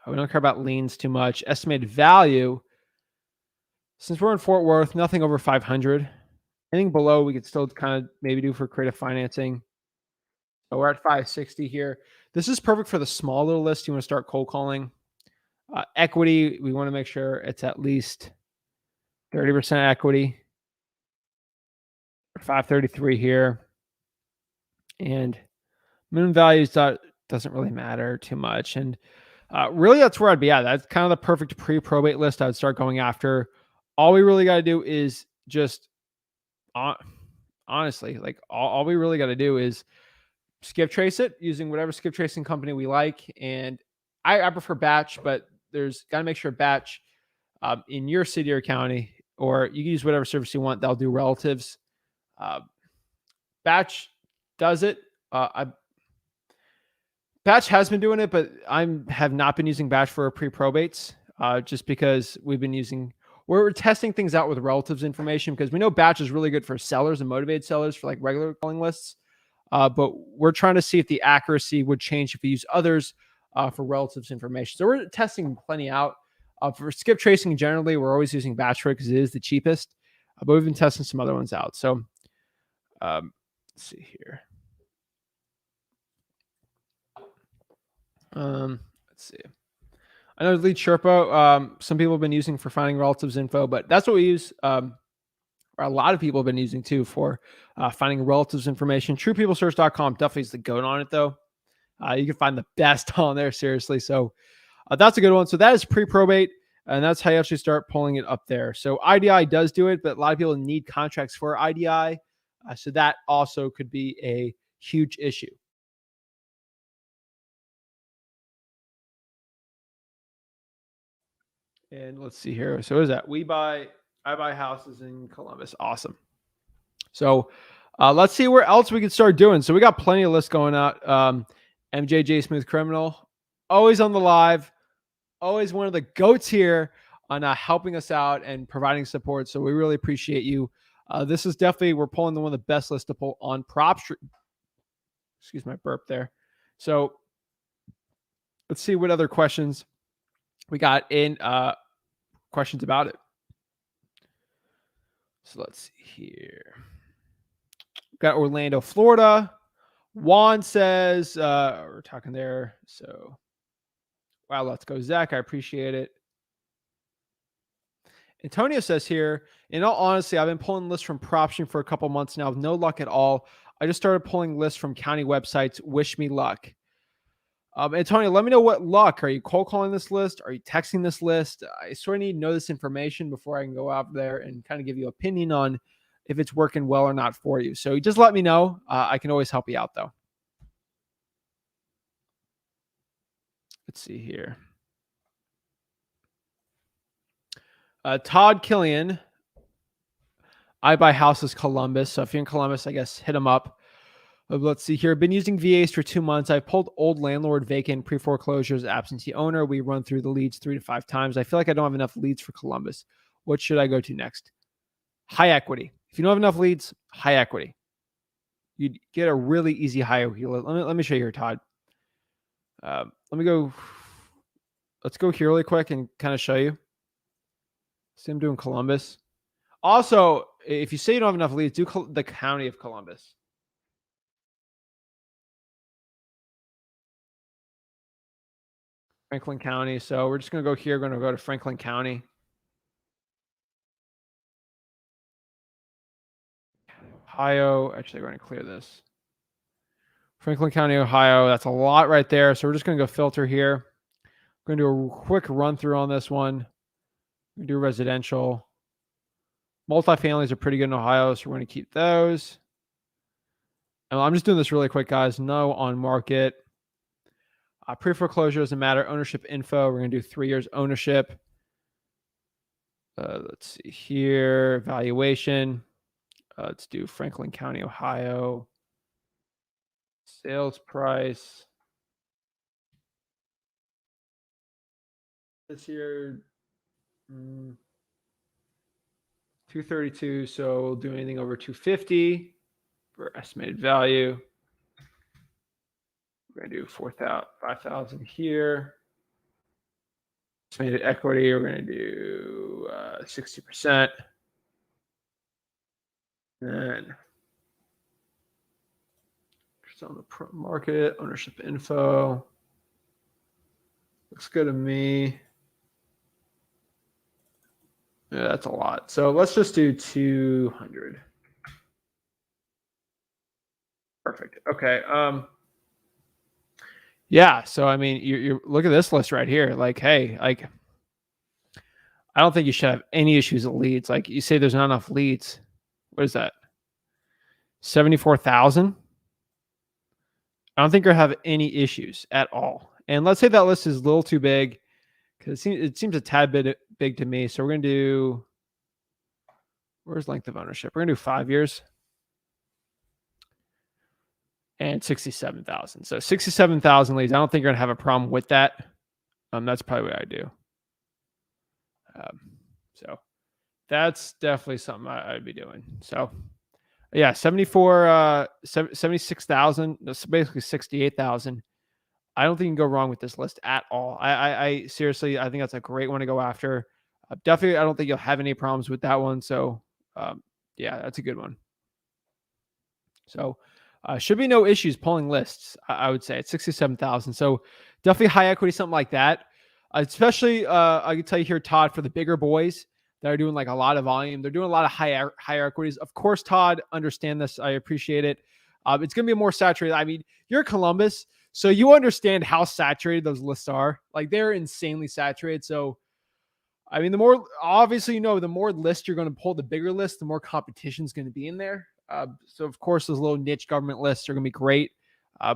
We don't care about liens too much. Estimated value. Since we're in Fort Worth, nothing over 500. Anything below, we could still kind of maybe do for creative financing. So we're at 560 here. This is perfect for the small little list you want to start cold calling. Equity, we want to make sure it's at least 30% equity. 533 here. And minimum values doesn't really matter too much. And really, that's where I'd be at. That's kind of the perfect pre-probate list I would start going after. All we really got to do is just, honestly, like all we really got to do is skip trace it using whatever skip tracing company we like. And I prefer batch, but there's got to make sure batch in your city or county, or you can use whatever service you want. They'll do relatives. Batch does it. Batch has been doing it, but I have not been using batch for pre-probates just because we're testing things out with relatives information because we know batch is really good for sellers and motivated sellers for like regular calling lists. But we're trying to see if the accuracy would change if we use others for relatives information. So we're testing plenty out. For skip tracing generally, we're always using Bachelor because it is the cheapest, but we've been testing some other ones out. So let's see here. Let's see. I know Lead Sherpa, some people have been using for finding relatives info, but that's what we use. Or a lot of people have been using too for finding relatives information. TruePeopleSearch.com definitely is the goat on it though. You can find the best on there, seriously. So that's a good one. So that is pre-probate, and that's how you actually start pulling it up there. So IDI does do it, but a lot of people need contracts for IDI. So that also could be a huge issue. And let's see here. So what is that? I buy houses in Columbus. Awesome. So let's see where else we can start doing. So we got plenty of lists going out. MJJ Smooth Criminal, always on the live, always one of the goats here on helping us out and providing support. So we really appreciate you. This is definitely, we're pulling one of the best lists to pull on Propstream. Excuse my burp there. So let's see what other questions we got in questions about it. So let's see here. Got Orlando, Florida. Juan says, we're talking there. So, wow, let's go, Zach. I appreciate it. Antonio says here, in all honesty, I've been pulling lists from Propstream for a couple months now with no luck at all. I just started pulling lists from county websites. Wish me luck. Antonio, let me know what luck. Are you cold calling this list? Are you texting this list? I sort of need to know this information before I can go out there and kind of give you an opinion on if it's working well or not for you. So just let me know. I can always help you out though. Let's see here. Todd Killian. I buy houses Columbus. So if you're in Columbus, I guess hit them up. Let's see here. I've been using VAs for 2 months. I've pulled old landlord, vacant, pre-foreclosures, absentee owner. We run through the leads 3 to 5 times. I feel like I don't have enough leads for Columbus. What should I go to next? High equity. If you don't have enough leads, high equity. You get a really easy high equity. Let me show you here, Todd. Let me go. Let's go here really quick and kind of show you. See, I'm doing Columbus. Also, if you say you don't have enough leads, do the county of Columbus. Franklin County. So we're just going to go here. We're going to go to Franklin County. Ohio. Actually, we're going to clear this. Franklin County, Ohio. That's a lot right there. So we're just going to go filter here. We're going to do a quick run through on this one. We're going to do residential. Multifamilies are pretty good in Ohio, so we're going to keep those. And I'm just doing this really quick, guys. No on market. Pre-foreclosure doesn't matter. Ownership info. We're going to do 3 years ownership. Let's see here. Valuation. Let's do Franklin County, Ohio. Sales price. This year, 232. So we'll do anything over 250 for estimated value. We're going to do 5,000 here. Estimated equity, we're going to do 60%. Then just on the market, ownership info. Looks good to me. Yeah, that's a lot. So let's just do 200. Perfect. Okay. Yeah. So I mean, you look at this list right here. Like, hey, like, I don't think you should have any issues with leads. Like you say, there's not enough leads. What is that? 74,000. I don't think you're have any issues at all. And let's say that list is a little too big because it seems a tad bit big to me. So we're going to do, where's length of ownership? We're going to do 5 years and 67,000. So 67,000 leads. I don't think you're going to have a problem with that. That's probably what I do. So that's definitely something I'd be doing. So yeah, 76,000. That's basically 68,000 I don't think you can go wrong with this list at all. I seriously, I think that's a great one to go after. Definitely, I don't think you'll have any problems with that one. So, um, yeah, that's a good one. So, should be no issues pulling lists. I would say it's 67,000. So, definitely high equity, something like that. Especially, I can tell you here, Todd, for the bigger boys that are doing like a lot of volume, they're doing a lot of higher equities. Of course, Todd, understand this. I appreciate it. It's going to be more saturated. I mean, you're Columbus, so you understand how saturated those lists are. Like they're insanely saturated. So, I mean, the more obviously, the more lists you're going to pull, the bigger list, the more competition is going to be in there. So, of course, those little niche government lists are going to be great,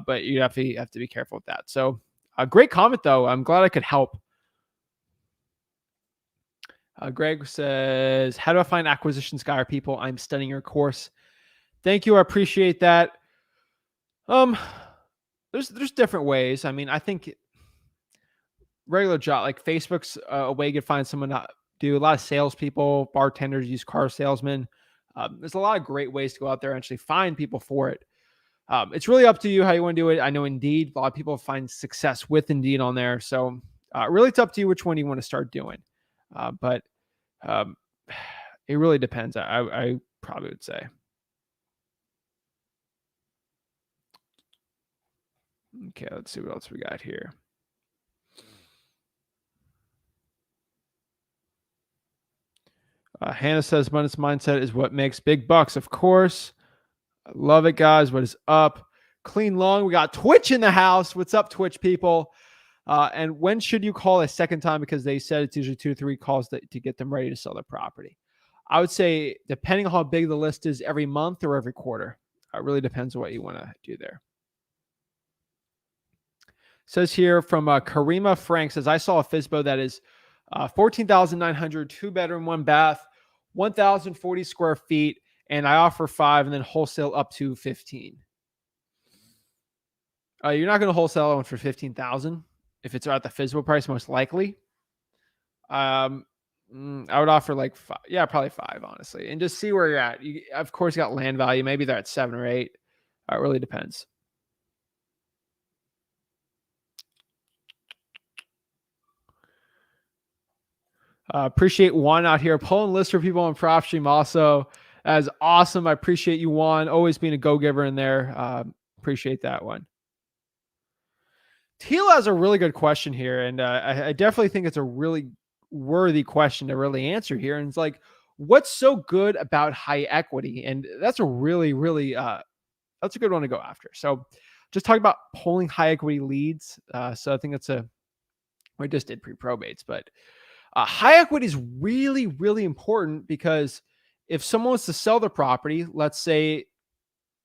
but you have to be careful with that. So, great comment though. I'm glad I could help. Greg says, "How do I find acquisitions guy or people? I'm studying your course." Thank you. I appreciate that. There's different ways. I mean, I think regular job like Facebook's a way you can find someone to do. A lot of salespeople, bartenders, used car salesmen. There's a lot of great ways to go out there and actually find people for it. It's really up to you how you want to do it. I know Indeed, a lot of people find success with Indeed on there. So really it's up to you which one you want to start doing. But it really depends. I probably would say. Okay, let's see what else we got here. Hannah says, abundance mindset is what makes big bucks. Of course. I love it, guys. What is up? Clean Long. We got Twitch in the house. What's up, Twitch people? And when should you call a second time? Because they said it's usually 2 to 3 calls to get them ready to sell their property. I would say, depending on how big the list is, every month or every quarter. It really depends on what you want to do there. Says here from Karima Frank, says, I saw a FSBO that is 14,900, 2-bedroom, 1 bath, 1,040 square feet, and I offer 5 and then wholesale up to 15. You're not going to wholesale one for 15,000 if it's at the FSBO price, most likely. I would offer like 5. Yeah, probably 5, honestly, and just see where you're at. You, of course, got land value. Maybe they're at 7 or 8. It really depends. Appreciate Juan out here pulling lists for people on Propstream also. As awesome. I appreciate you, Juan. Always being a go-giver in there. Appreciate that one. Teal has a really good question here, and I definitely think it's a really worthy question to really answer here. And it's like, what's so good about high equity? And that's a really, really that's a good one to go after. So just talking about pulling high equity leads. So I think we just did pre-probates, but high equity is really, really important because if someone wants to sell their property, let's say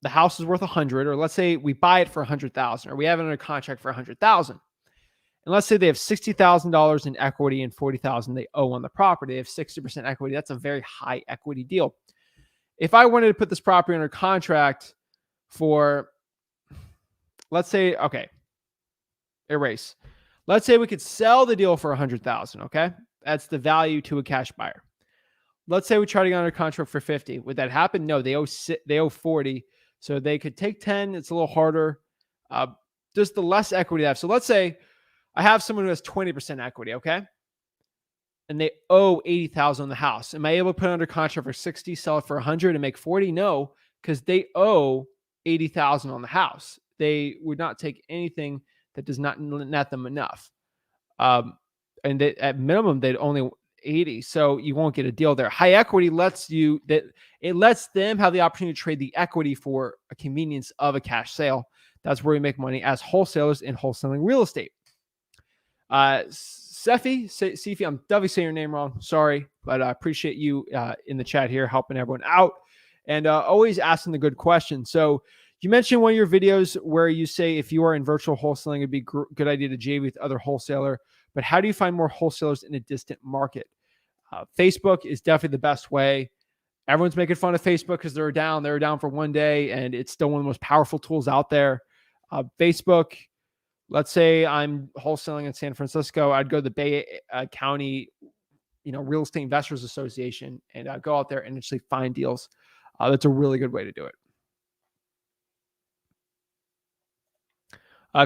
the house is worth 100, or let's say we buy it for 100,000, or we have it under contract for 100,000. And let's say they have $60,000 in equity and 40,000 they owe on the property. They have 60% equity. That's a very high equity deal. If I wanted to put this property under contract for, let's say, okay, erase. Let's say we could sell the deal for 100,000. Okay. That's the value to a cash buyer. Let's say we try to get under contract for 50. Would that happen? No, they owe 40. So they could take 10. It's a little harder. Just the less equity they have. So let's say I have someone who has 20% equity. Okay. And they owe 80,000 on the house. Am I able to put it under contract for 60, sell it for 100 and make 40? No, because they owe 80,000 on the house. They would not take anything that does not net them enough. And at minimum, they'd only 80. So you won't get a deal there. High equity lets them have the opportunity to trade the equity for a convenience of a cash sale. That's where we make money as wholesalers in wholesaling real estate. Sefi, I'm definitely saying your name wrong. Sorry, but I appreciate you in the chat here helping everyone out and always asking the good questions. So you mentioned one of your videos where you say if you are in virtual wholesaling, it'd be a good idea to JV with other wholesaler. But how do you find more wholesalers in a distant market? Facebook is definitely the best way. Everyone's making fun of Facebook because they're down for one day, and it's still one of the most powerful tools out there. Facebook, let's say I'm wholesaling in San Francisco. I'd go to the Bay County, Real Estate Investors Association, and go out there and actually find deals. That's a really good way to do it.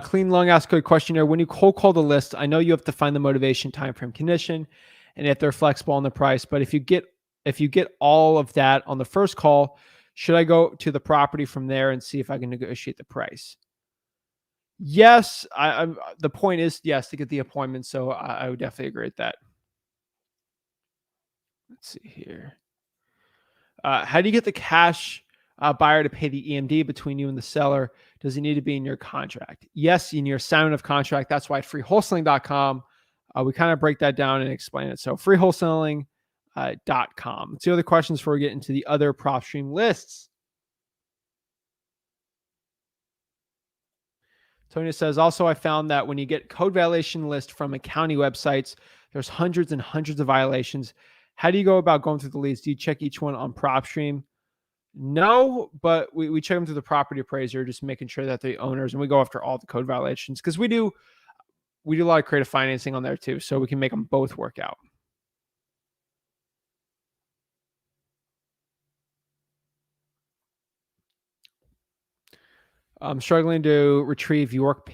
Clean Long asked a good question here. When you cold call the list, I know you have to find the motivation, time frame, condition, and if they're flexible on the price. But if you get all of that on the first call, should I go to the property from there and see if I can negotiate the price? Yes, the point is yes to get the appointment. So I would definitely agree with that. Let's see here. How do you get the cash buyer to pay the EMD between you and the seller? Does it need to be in your contract? Yes, in your assignment of contract. That's why at freewholesaling.com, we kind of break that down and explain it. So freewholesaling.com. Let's see other questions before we get into the other Propstream lists. Tony says, also, I found that when you get code violation list from a county websites, there's hundreds and hundreds of violations. How do you go about going through the leads? Do you check each one on Propstream? No, but we check them through the property appraiser, just making sure that the owners, and we go after all the code violations because we do a lot of creative financing on there too, so we can make them both work out. I'm struggling to retrieve York,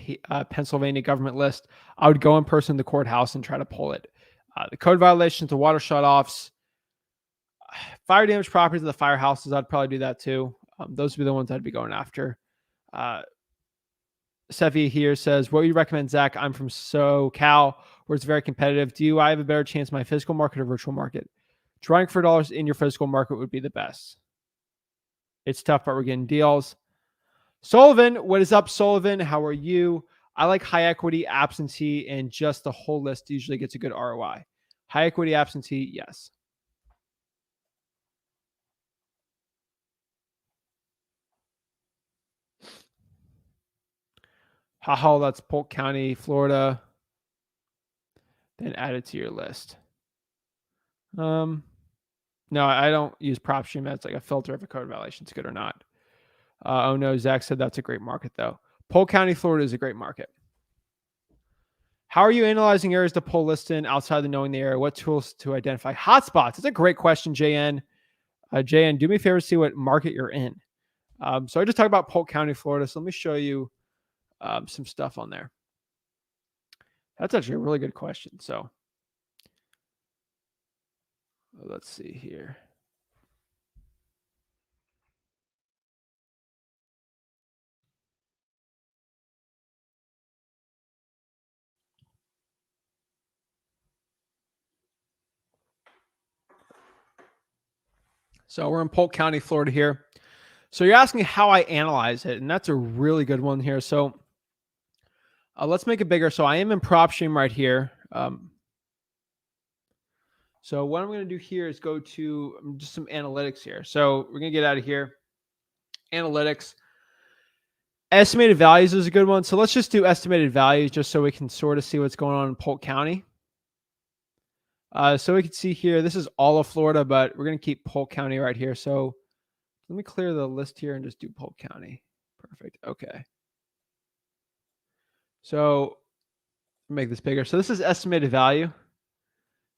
Pennsylvania government list. I would go in person to the courthouse and try to pull it. The code violations, the water shutoffs, fire damage properties of the firehouses, I'd probably do that too. Those would be the ones I'd be going after. Sevi here says, what would you recommend, Zach? I'm from SoCal, where it's very competitive. I have a better chance in my physical market or virtual market? Trying for dollars in your physical market would be the best. It's tough, but we're getting deals. Sullivan, what is up, Sullivan? How are you? I like high equity, absentee, and just the whole list usually gets a good ROI. High equity, absentee, yes. Haha, that's Polk County, Florida. Then add it to your list. No, I don't use Propstream as like a filter if a code violation is good or not. Oh no, Zach said that's a great market though. Polk County, Florida is a great market. How are you analyzing areas to pull lists in outside of knowing the area? What tools to identify hotspots? It's a great question, JN. JN, do me a favor to see what market you're in. So I just talked about Polk County, Florida. So let me show you some stuff on there. That's actually a really good question. So let's see here. So we're in Polk County, Florida here. So you're asking how I analyze it, and that's a really good one here. So let's make it bigger. So I am in Propstream right here. So what I'm going to do here is go to just some analytics here. So we're going to get out of here. Analytics. Estimated values is a good one. So let's just do estimated values just so we can sort of see what's going on in Polk County. So we can see here, this is all of Florida, but we're going to keep Polk County right here. So let me clear the list here and just do Polk County. Perfect. Okay. So make this bigger. So this is estimated value.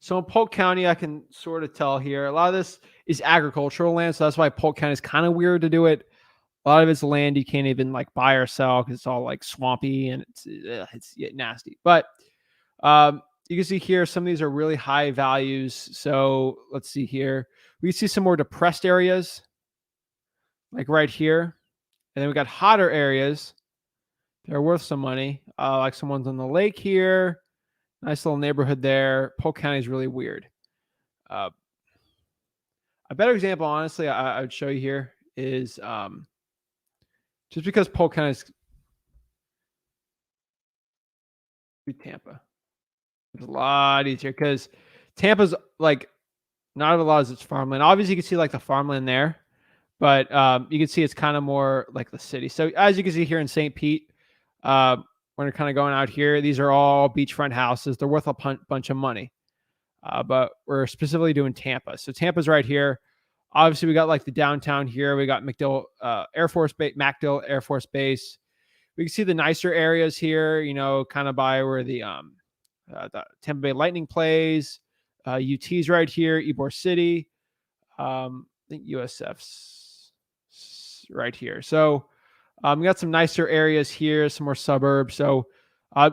So in Polk County, I can sort of tell here, a lot of this is agricultural land. So that's why Polk County is kind of weird to do it. A lot of it's land you can't even like buy or sell because it's all like swampy and it's nasty. But you can see here, some of these are really high values. So let's see here. We see some more depressed areas like right here. And then we got hotter areas. They're worth some money. Like someone's on the lake here. Nice little neighborhood there. Polk County is really weird. A better example, honestly, I would show you here is just because Polk County is Tampa. It's a lot easier because Tampa's like not a lot as its farmland. Obviously, you can see like the farmland there, but you can see it's kind of more like the city. So as you can see here in St. Pete, when we're kind of going out here, these are all beachfront houses. They're worth a bunch of money, but we're specifically doing Tampa. So Tampa's right here. Obviously, we got like the downtown here. We got MacDill Air Force Base, MacDill Air Force Base. We can see the nicer areas here, you know, kind of by where the Tampa Bay Lightning plays. UT's right here, Ybor City. I think USF's right here. So We got some nicer areas here, some more suburbs. So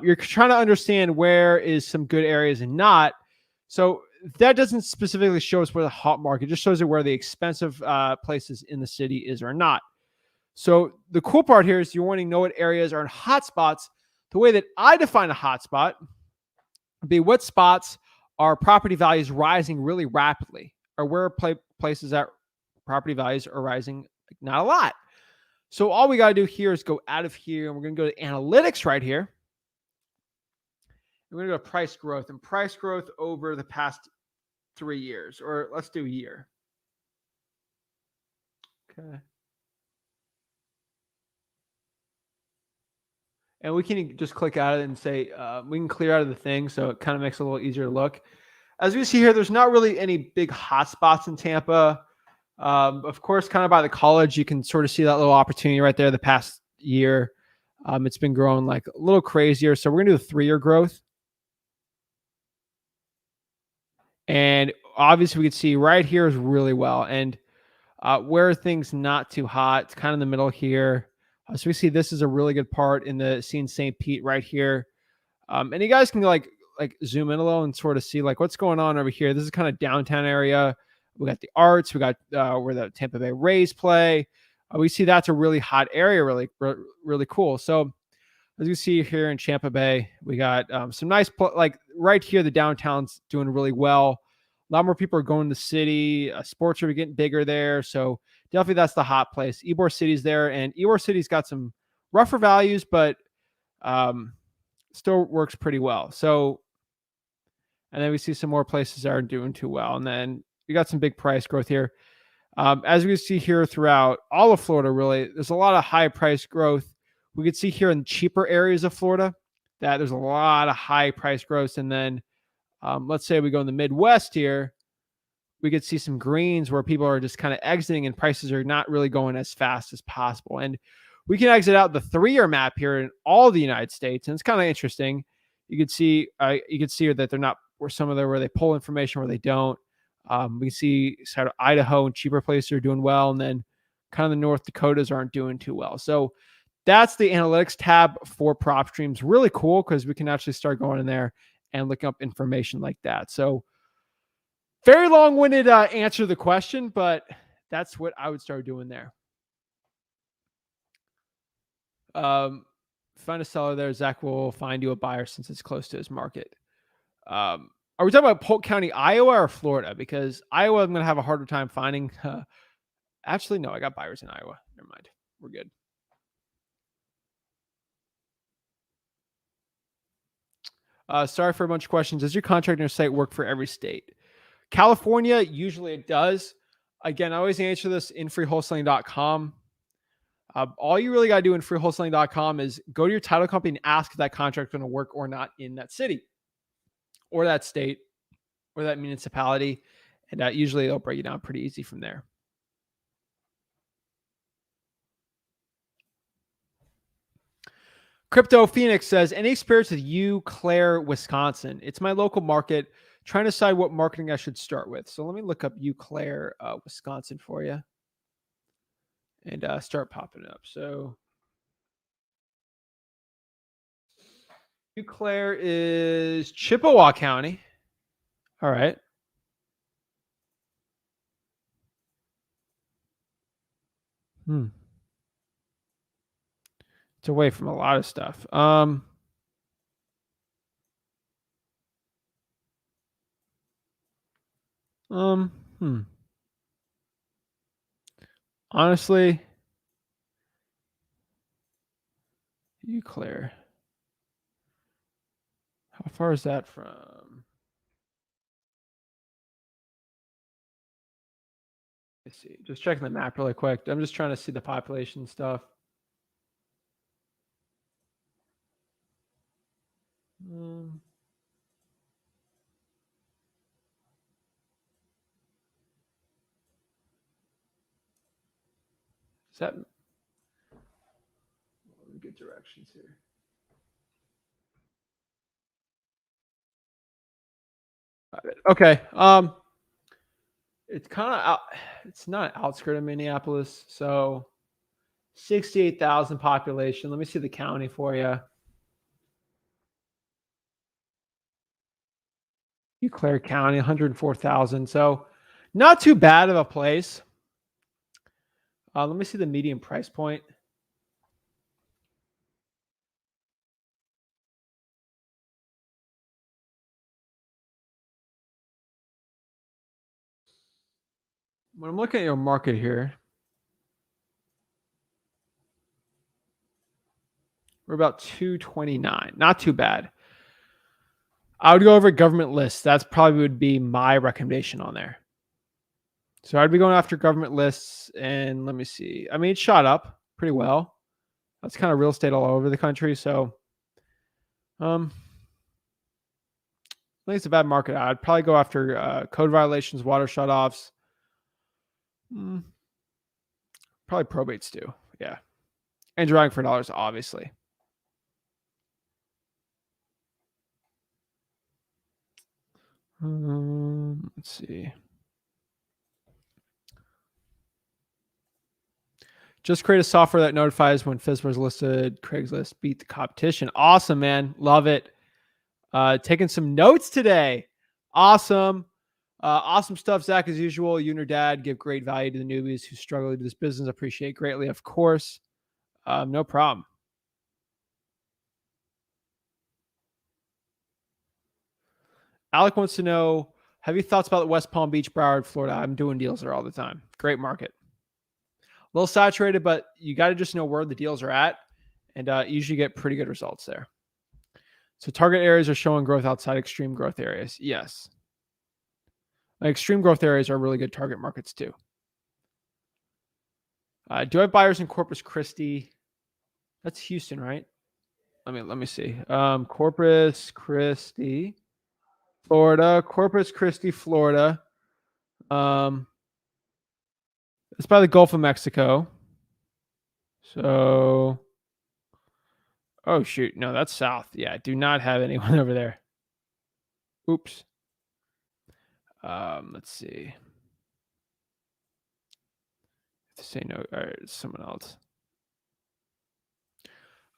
you're trying to understand where is some good areas and not. So that doesn't specifically show us where the hot market, it just shows you where the expensive places in the city is or not. So the cool part here is you're wanting to know what areas are in hot spots. The way that I define a hot spot would be what spots are property values rising really rapidly, or where places that property values are rising not a lot. So all we got to do here is go out of here, and we're going to go to analytics right here. We're going to go to price growth, and price growth over the past 3 years, or let's do a year. Okay. And we can just click out of it and say, we can clear out of the thing. So it kind of makes it a little easier to look. As we see here, there's not really any big hot spots in Tampa. Of course, kind of by the college, you can sort of see that little opportunity right there the past year. It's been growing like a little crazier. So we're going to do the 3-year growth. And obviously we can see right here is really well. And where are things not too hot? It's kind of in the middle here. So we see this is a really good part in the scene St. Pete right here. And you guys can like zoom in a little and sort of see like what's going on over here. This is kind of downtown area. We got the arts. We got where the Tampa Bay Rays play. We see that's a really hot area, really cool. So as you see here in Tampa Bay, we got some nice, like right here, the downtown's doing really well. A lot more people are going to the city. Sports are getting bigger there. So definitely that's the hot place. Ybor City's there, and Ybor City's got some rougher values, but still works pretty well. So, and then we see some more places that aren't doing too well. And then we got some big price growth here. As we see here throughout all of Florida, really, there's a lot of high price growth. We could see here in cheaper areas of Florida that there's a lot of high price growth. And then let's say we go in the Midwest here, we could see some greens where people are just kind of exiting and prices are not really going as fast as possible. And we can exit out the 3-year map here in all the United States. And it's kind of interesting. You can see that they're not, where some of them where they pull information, where they don't. We can see sort of Idaho and cheaper places are doing well. And then kind of the North Dakotas aren't doing too well. So that's the analytics tab for Propstream. Really cool because we can actually start going in there and looking up information like that. So very long-winded answer to the question, but that's what I would start doing there. Find a seller there. Zach will find you a buyer since it's close to his market. Are we talking about Polk County, Iowa, or Florida? Because Iowa, I'm going to have a harder time finding. Actually, no, I got buyers in Iowa. Never mind. We're good. Sorry for a bunch of questions. Does your contract and your site work for every state? California, usually it does. Again, I always answer this in freewholesaling.com. All you really got to do in freewholesaling.com is go to your title company and ask if that contract is going to work or not in that city or that state or that municipality. And usually they'll break it down pretty easy from there. Crypto Phoenix says, any experience with Eau Claire, Wisconsin? It's my local market. Trying to decide what marketing I should start with. So let me look up Eau Claire, Wisconsin for you and start popping up. So Eau Claire is Chippewa County. All right. It's away from a lot of stuff. Honestly, Eau Claire. How far is that from? Let's see. Just checking the map really quick. I'm just trying to see the population stuff. Is that good directions here? Okay. It's kind of out. It's not outskirt of Minneapolis, so 68,000 population. Let me see the county for you. Eau Claire County, 104,000. So not too bad of a place. Let me see the median price point. When I'm looking at your market here, we're about 229. Not too bad. I would go over government lists. That's probably would be my recommendation on there. So I'd be going after government lists, and let me see. I mean, it shot up pretty well. That's kind of real estate all over the country. So, I think it's a bad market. I'd probably go after code violations, water shutoffs, probably probates too. Yeah, and drawing for dollars, obviously. Let's see. Just create a software that notifies when FSBO is listed. Craigslist beat the competition. Awesome, man. Love it. Taking some notes today. Awesome. Awesome stuff, Zach, as usual. You and your dad give great value to the newbies who struggle to do this business. Appreciate greatly, of course. No problem. Alec wants to know, have you thoughts about West Palm Beach, Broward, Florida? I'm doing deals there all the time. Great market. A little saturated, but you got to just know where the deals are at, and usually get pretty good results there. So target areas are showing growth outside extreme growth areas. Yes. Like extreme growth areas are really good target markets too. Do I have buyers in Corpus Christi? That's Houston, right? Let me see. Corpus Christi, Florida. Corpus Christi, Florida. It's by the Gulf of Mexico. So, oh shoot, no, that's south. Yeah, I do not have anyone over there. Oops. Let's see. Say no, all right, someone else.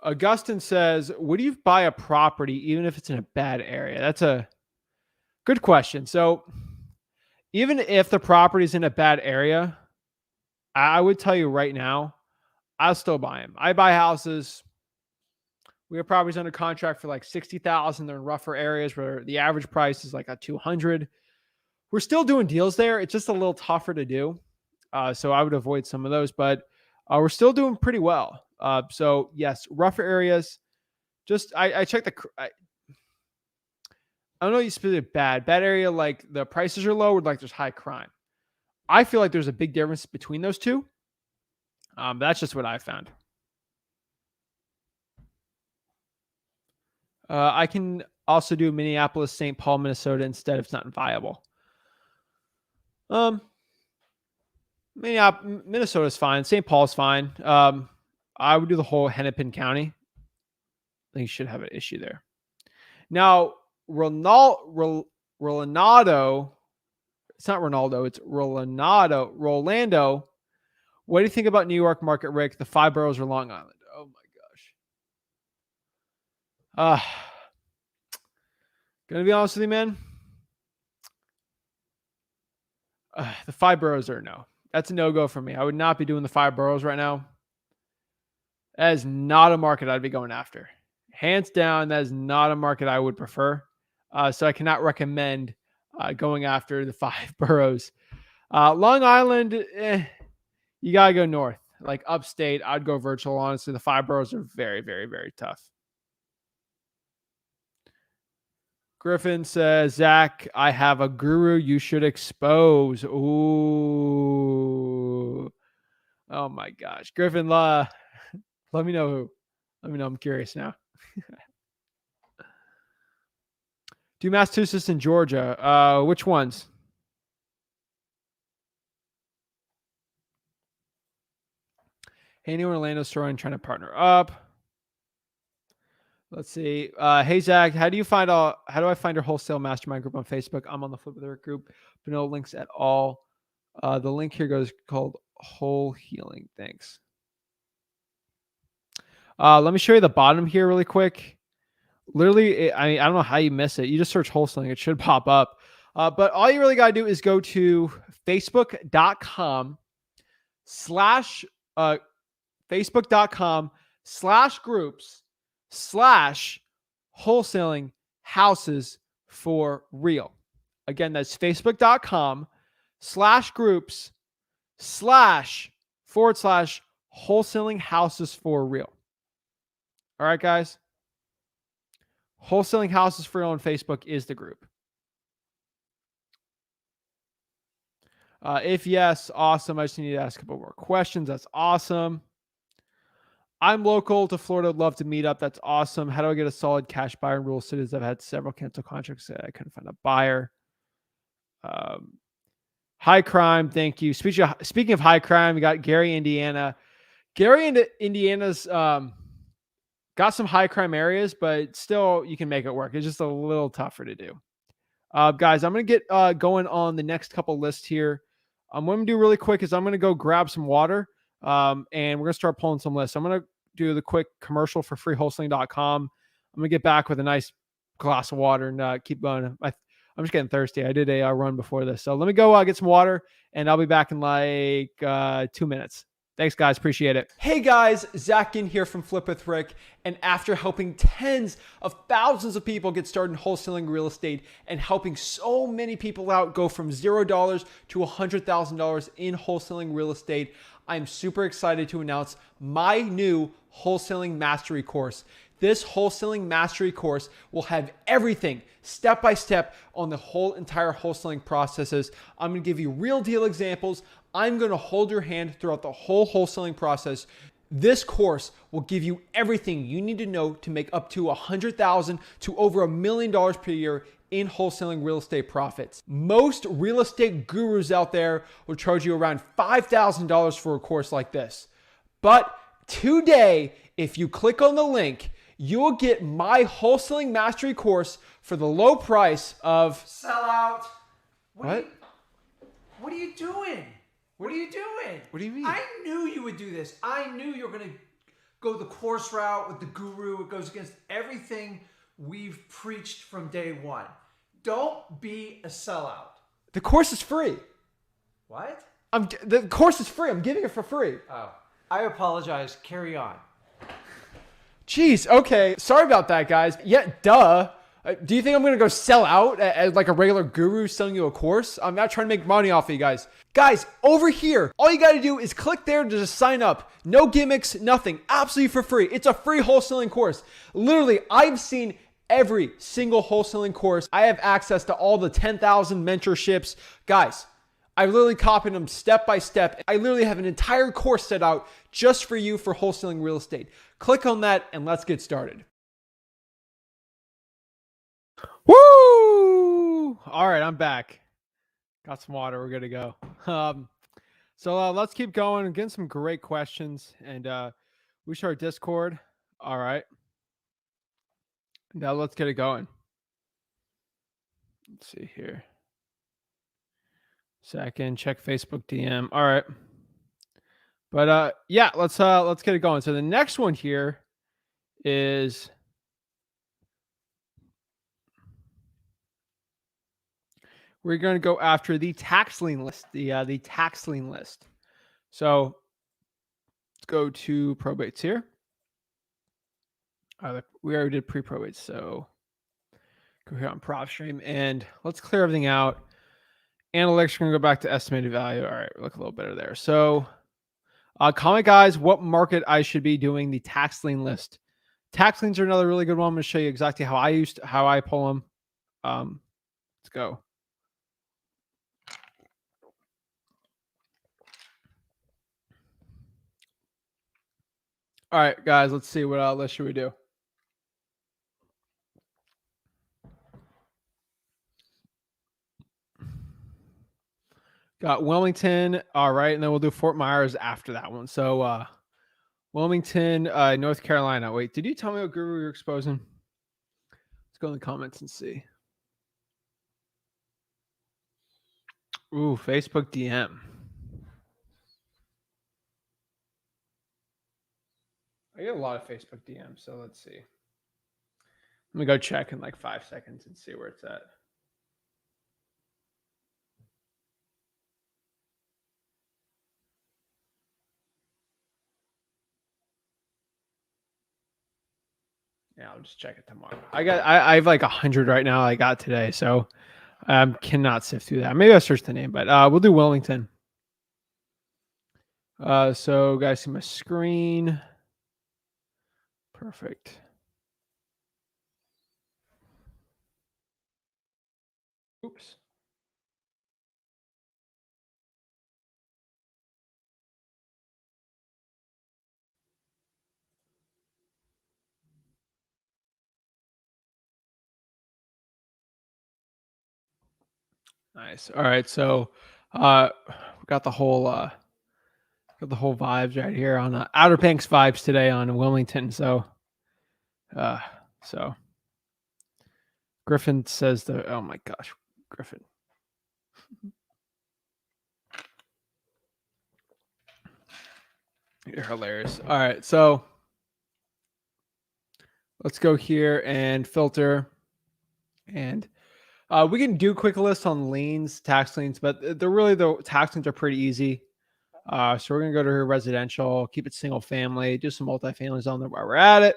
Augustine says, would you buy a property even if it's in a bad area? That's a good question. So even if the property is in a bad area, I would tell you right now, I'll still buy them. I buy houses. We have properties under contract for like 60,000. They're in rougher areas where the average price is like a 200. We're still doing deals there. It's just a little tougher to do. So I would avoid some of those, but we're still doing pretty well. So yes, rougher areas. Just I checked I don't know you specifically bad area, like the prices are low or like there's high crime. I feel like there's a big difference between those two. That's just what I found. I can also do Minneapolis, St. Paul, Minnesota instead if it's not viable. Minnesota is fine. St. Paul is fine. I would do the whole Hennepin County. I think you should have an issue there. Now, Rolando, it's not Ronaldo, it's Rolando. What do you think about New York market, Rick? The 5 boroughs or Long Island? Oh my gosh. Gonna be honest with you, man. The 5 boroughs are no. That's a no-go for me. I would not be doing the 5 boroughs right now. That is not a market I'd be going after. Hands down, that is not a market I would prefer. So I cannot recommend going after the 5 boroughs. Long Island, you got to go north. Like upstate, I'd go virtual. Honestly, the 5 boroughs are very, very, very tough. Griffin says, Zach, I have a guru you should expose. Ooh. Oh my gosh. Griffin, let me know who. Let me know. I'm curious now. Do Massachusetts and Georgia. Which ones? Hey, new Orlando store and trying to partner up. Let's see. Hey Zach, how do I find our wholesale mastermind group on Facebook? I'm on the Flip of the Rick group, but no links at all. The link here goes called Whole Healing. Thanks. Let me show you the bottom here really quick. Literally, I don't know how you miss it. You just search wholesaling. It should pop up. But all you really got to do is go to facebook.com slash facebook.com/groups/wholesaling houses for real. Again, that's facebook.com/groups//wholesaling houses for real. All right, guys. Wholesaling houses for real on Facebook is the group. If yes, awesome. I just need to ask a couple more questions. That's awesome. I'm local to Florida. Love to meet up. That's awesome. How do I get a solid cash buyer in rural cities? I've had several cancel contracts. I couldn't find a buyer. High crime. Thank you. Speaking of high crime, we got Gary, Indiana. Indiana's got some high crime areas, but still you can make it work. It's just a little tougher to do. Guys, I'm going to get going on the next couple lists here. What I'm going to do really quick is I'm going to go grab some water, and we're going to start pulling some lists. I'm going to do the quick commercial for freewholesaling.com. I'm going to get back with a nice glass of water and keep going. I'm just getting thirsty. I did a run before this. So let me go get some water, and I'll be back in like 2 minutes. Thanks, guys. Appreciate it. Hey, guys. Zach Ginn here from Flip with Rick. And after helping tens of thousands of people get started in wholesaling real estate and helping so many people out go from $0 to $100,000 in wholesaling real estate, I'm super excited to announce my new Wholesaling Mastery course. This Wholesaling Mastery course will have everything step by step on the whole entire wholesaling processes. I'm going to give you real deal examples. I'm going to hold your hand throughout the whole wholesaling process. This course will give you everything you need to know to make up to $100,000 to over $1 million per year in wholesaling real estate profits. Most real estate gurus out there will charge you around $5,000 for a course like this. But today, if you click on the link, you'll get my Wholesaling Mastery course for the low price of... Sell out. What? What are you doing? What are you doing? What do you mean? I knew you would do this. I knew you were going to go the course route with the guru. It goes against everything we've preached from day one. Don't be a sellout. The course is free. What? The course is free. I'm giving it for free. Oh, I apologize. Carry on. Jeez. Okay. Sorry about that, guys. Yeah, duh. Do you think I'm going to go sell out as like a regular guru selling you a course? I'm not trying to make money off of you guys. Guys, over here, all you got to do is click there to just sign up. No gimmicks, nothing. Absolutely for free. It's a free wholesaling course. Literally, I've seen every single wholesaling course. I have access to all the 10,000 mentorships. Guys, I literally copied them step by step. I literally have an entire course set out just for you for wholesaling real estate. Click on that and let's get started. Woo! All right, I'm back. Got some water. We're good to go. So let's keep going and getting some great questions. And we start Discord. All right. Now let's get it going. Let's see here. Second, check Facebook DM. All right. But yeah, let's get it going. So the next one here is we're going to go after the tax lien list, the tax lien list. So let's go to probates here. We already did pre-probates, so go here on Propstream and let's clear everything out. Analytics are going to go back to estimated value. All right, look a little better there. So comment, guys, what market I should be doing the tax lien list. Tax liens are another really good one. I'm going to show you exactly how I pull them. Let's go. All right, guys, let's see what list should we do. Got Wilmington. All right, and then we'll do Fort Myers after that one. So Wilmington, North Carolina. Wait, did you tell me what guru you're exposing? Let's go in the comments and see. Ooh, Facebook DM. I get a lot of Facebook DMs, so let's see. Let me go check in like 5 seconds and see where it's at. Yeah, I'll just check it tomorrow. I have like 100 right now. I got today, so cannot sift through that. Maybe I'll search the name, but we'll do Wilmington. So guys, see my screen. Perfect. Oops. Nice. All right, so we got the whole vibes right here on Outer Banks vibes today on Wilmington. So Griffin says oh my gosh, Griffin. You're hilarious. All right, so let's go here and filter, and we can do quick lists on liens, tax liens, but the tax liens are pretty easy. So we're gonna go to residential, keep it single family, do some multifamilies on there while we're at it.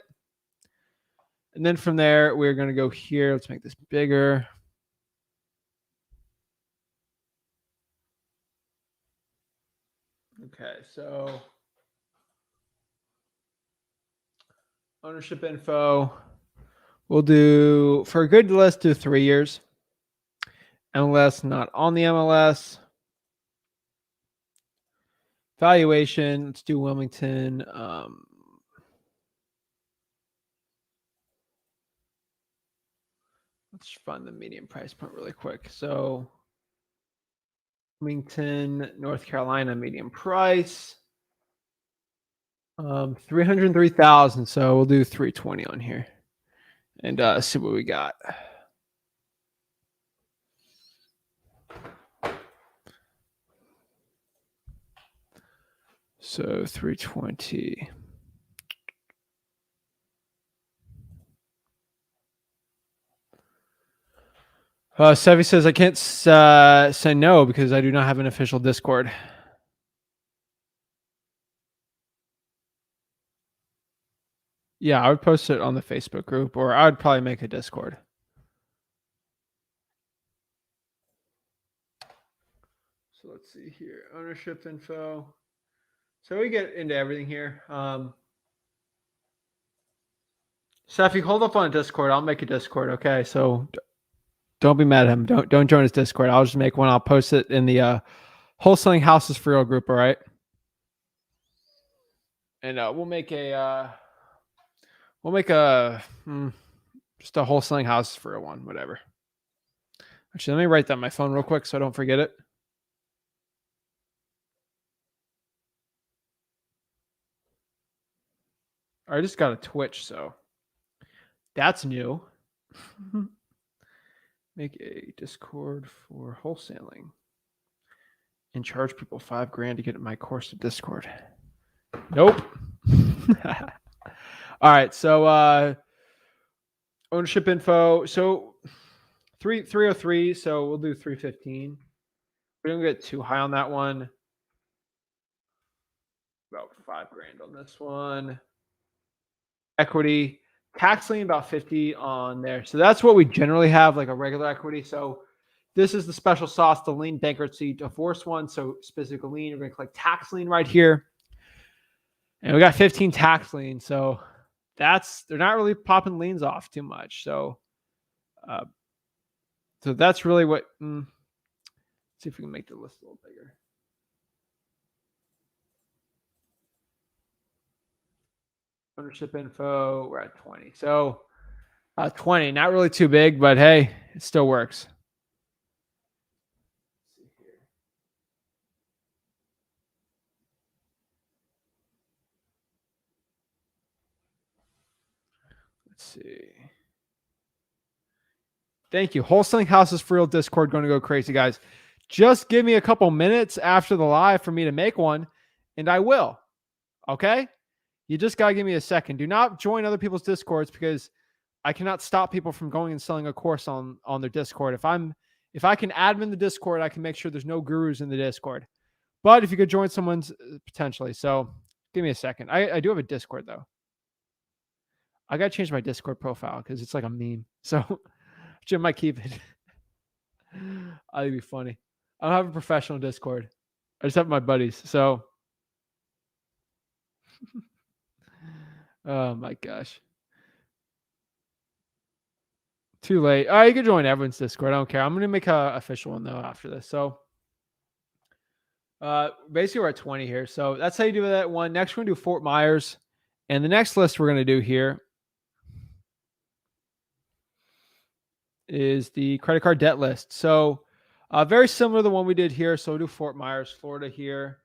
And then from there, we're going to go here. Let's make this bigger. Okay, so ownership info. We'll do, for a good list, do 3 years. MLS, not on the MLS. Valuation, let's do Wilmington. Let's find the median price point really quick. So Wilmington, North Carolina, median price. 303,000. So we'll do 320 on here and see what we got. So 320. Sevi says, I can't say no because I do not have an official Discord. Yeah, I would post it on the Facebook group, or I would probably make a Discord. So let's see here. Ownership info. So we get into everything here. Sefi, hold up on Discord. I'll make a Discord. Okay, so don't be mad at him. Don't join his Discord. I'll just make one. I'll post it in the Wholesaling Houses for Real group. All right. And we'll make a just a Wholesaling Houses for Real one, whatever. Actually, let me write that on my phone real quick so I don't forget it. I just got a Twitch, so that's new. Make a Discord for wholesaling and charge people $5,000 to get in my course of Discord. Nope. All right. So ownership info. So 303. So we'll do 315. We don't get too high on that one. About $5,000 on this one. Equity. Tax lien about 50 on there. So that's what we generally have, like a regular equity. So this is the special sauce, the lien bankruptcy divorce one. So specific lien, you're going to click tax lien right here. And we got 15 tax liens. So they're not really popping liens off too much. So that's really what, let's see if we can make the list a little bigger. Ownership info, we're at 20. So 20, not really too big, but hey, it still works. Let's see. Thank you. Wholesaling Houses for Real Discord going to go crazy, guys. Just give me a couple minutes after the live for me to make one, and I will. Okay? You just got to give me a second. Do not join other people's Discords because I cannot stop people from going and selling a course on their Discord. If I can admin the Discord, I can make sure there's no gurus in the Discord. But if you could join someone's potentially. So give me a second. I do have a Discord though. I got to change my Discord profile because it's like a meme. So Jim might keep it. That'd be funny. I don't have a professional Discord. I just have my buddies. So, oh my gosh. Too late. All right, you can join everyone's Discord. I don't care. I'm going to make an official one though after this. So, basically we're at 20 here. So that's how you do that one. Next, we're going to do Fort Myers. And the next list we're going to do here is the credit card debt list. So very similar to the one we did here. So we'll do Fort Myers, Florida here.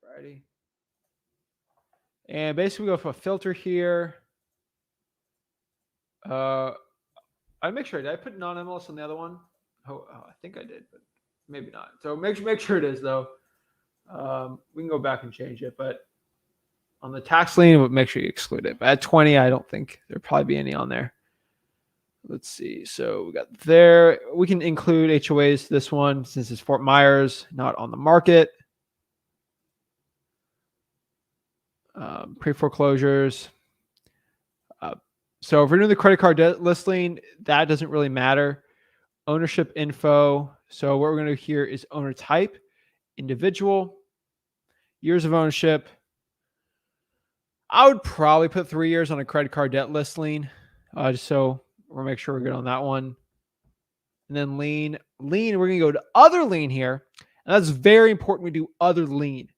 Righty. And basically we go for a filter here. I make sure, did I put non-MLS on the other one? Oh, I think I did, but maybe not. So make sure it is though. We can go back and change it, but on the tax lien, make sure you exclude it. But at 20, I don't think there'll probably be any on there. Let's see. So we got there. We can include HOAs. This one, since it's Fort Myers, not on the market. Pre-foreclosures. So if we're doing the credit card debt listing, that doesn't really matter. Ownership info. So what we're going to do here is owner type, individual, years of ownership. I would probably put 3 years on a credit card debt list lien, just so we'll make sure we're good on that one. And then lien, we're going to go to other lien here. And that's very important we do other lien.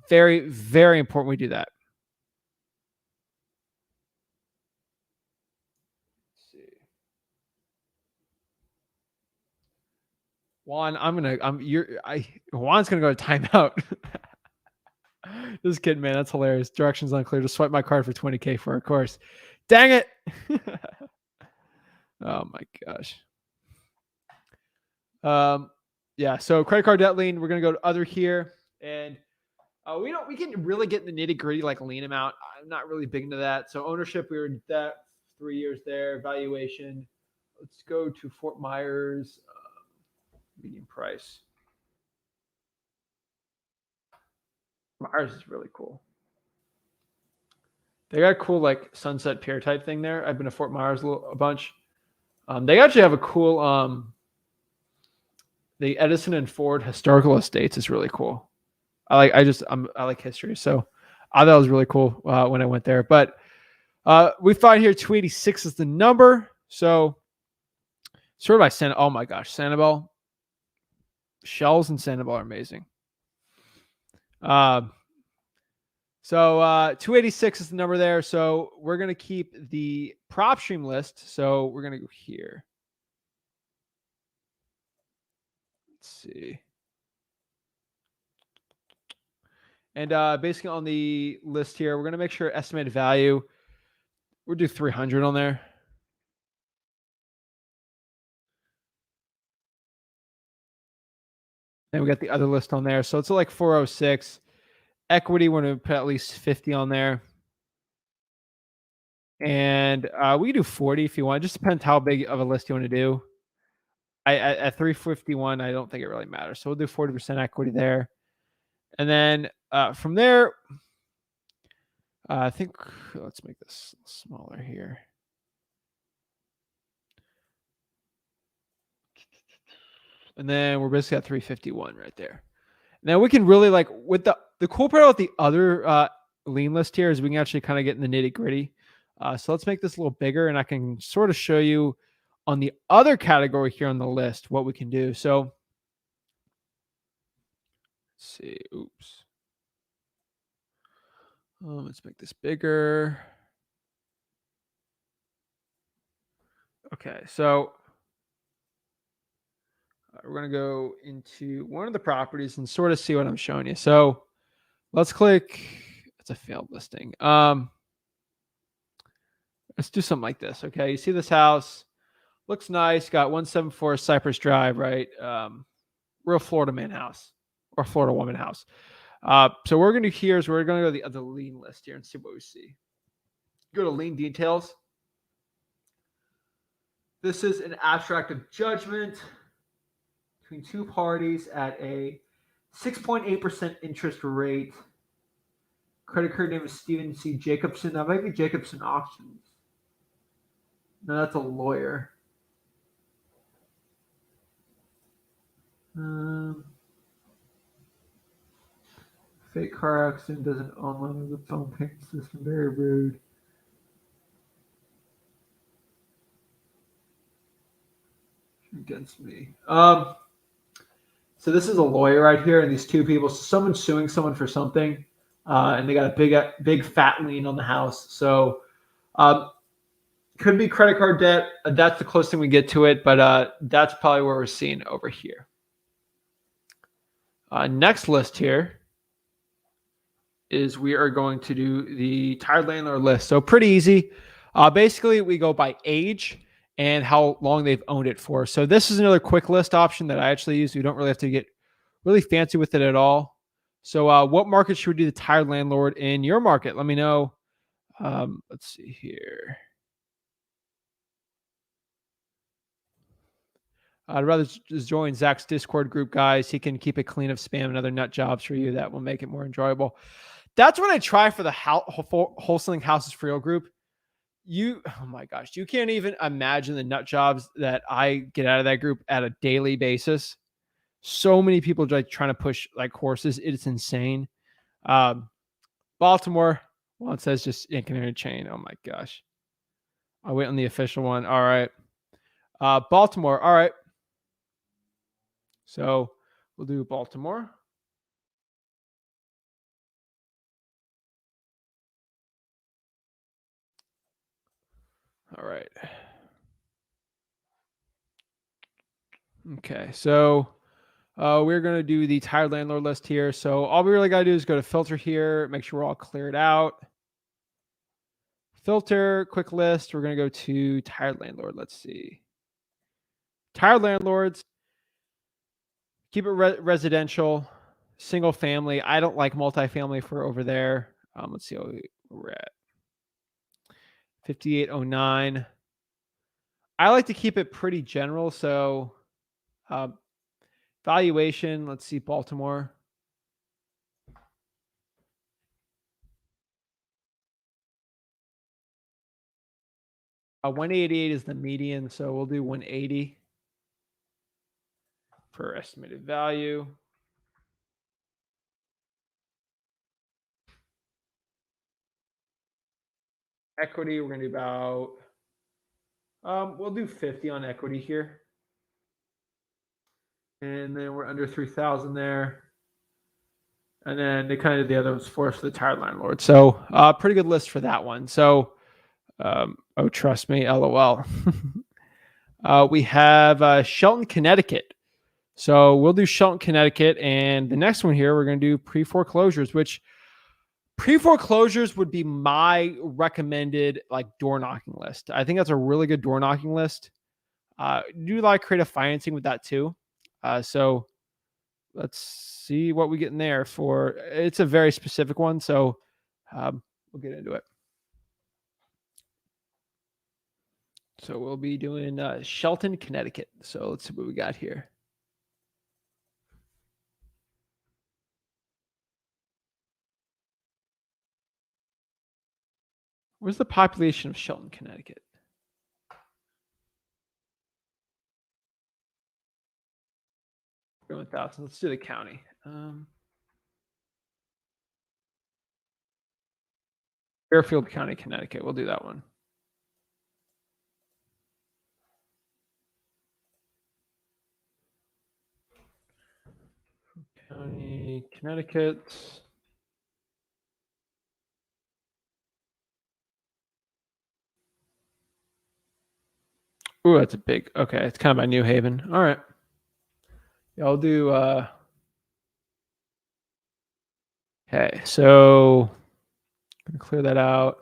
Very, very important we do that. Let's see. Juan, Juan's going to go to timeout. Just kidding, man. That's hilarious. Directions unclear. Just swipe my card for 20K for a course. Dang it. Oh my gosh. Yeah. So credit card debt lien, we're going to go to other here. And we can really get in the nitty gritty, like lien amount. I'm not really big into that. So ownership, we were that 3 years there. Valuation. Let's go to Fort Myers, median price. Myers is really cool. They got a cool like Sunset Pier type thing there. I've been to Fort Myers a bunch. They actually have a cool the Edison and Ford historical estates is really cool. I like history, so I thought it was really cool when I went there. But we find here 286 is the number. So sort of by oh my gosh, Sanibel. Shells and Sanibel are amazing. So 286 is the number there. So we're going to keep the Propstream list. So we're going to go here. Let's see. And basically on the list here, we're going to make sure estimated value. We'll do 300 on there. And we got the other list on there. So it's like 406. Equity, we're going to put at least 50 on there. And we can do 40 if you want. It just depends how big of a list you want to do. At 351, I don't think it really matters. So we'll do 40% equity there. And then from there, I think let's make this smaller here. And then we're basically at 351 right there. Now we can really like with the cool part about the other lien list here is we can actually kind of get in the nitty gritty. So let's make this a little bigger and I can sort of show you on the other category here on the list what we can do. So let's see. Oops. Let's make this bigger. Okay, so we're going to go into one of the properties and sort of see what I'm showing you. So let's click. It's a failed listing. Let's do something like this. Okay, you see this house. Looks nice. Got 174 Cypress Drive, right? Real Florida man house. or Florida woman house. So what we're going to do here is we're going to go to the other lien list here and see what we see. Go to lien details. This is an abstract of judgment between two parties at a 6.8% interest rate. Credit card name is Steven C. Jacobson. That might be Jacobson Auctions. No, that's a lawyer. Fake car accident, doesn't online with the phone payment system. Very rude. Against me. So this is a lawyer right here, and these two people. So someone's suing someone for something, and they got a big fat lien on the house. So could be credit card debt. That's the closest thing we get to it, but that's probably where we're seeing over here. Next list here is we are going to do the tired landlord list. So pretty easy. Basically, we go by age and how long they've owned it for. So this is another quick list option that I actually use. We don't really have to get really fancy with it at all. So what market should we do the tired landlord in your market? Let me know. Let's see here. I'd rather just join Zach's Discord group, guys. He can keep it clean of spam and other nut jobs for you. That will make it more enjoyable. That's what I try for the wholesaling houses for real group. Oh my gosh, you can't even imagine the nut jobs that I get out of that group at a daily basis. So many people like trying to push like courses. It's insane. Baltimore, well, it says just Incanary chain. Oh my gosh. I'll wait on the official one. All right. Baltimore. All right. So we'll do Baltimore. All right. Okay. So we're going to do the tired landlord list here. So all we really got to do is go to filter here, make sure we're all cleared out. Filter, quick list. We're going to go to tired landlord. Let's see. Tired landlords. Keep it residential, single family. I don't like multifamily for over there. Let's see what we're at. 5809. I like to keep it pretty general. So valuation, let's see, Baltimore. Uh, 188 is the median, so we'll do 180 for estimated value. Equity, we're going to do about, we'll do 50 on equity here. And then we're under 3,000 there. And then they kind of did the other ones for us for the tired landlord. So pretty good list for that one. So, oh, trust me, LOL. We have Shelton, Connecticut. So we'll do Shelton, Connecticut. And the next one here, we're going to do pre-foreclosures, which pre-foreclosures would be my recommended like door knocking list. I think that's a really good door knocking list. Do like creative financing with that too. So let's see what we get in there for. It's a very specific one. So we'll get into it. So we'll be doing Shelton, Connecticut. So let's see what we got here. Where's the population of Shelton, Connecticut? $1,000. Let's do the county. Fairfield County, Connecticut. We'll do that one. County, Connecticut. Ooh, that's a big. Okay, it's kind of by New Haven. All right. Yeah, I'll do. Okay, so I'm gonna clear that out.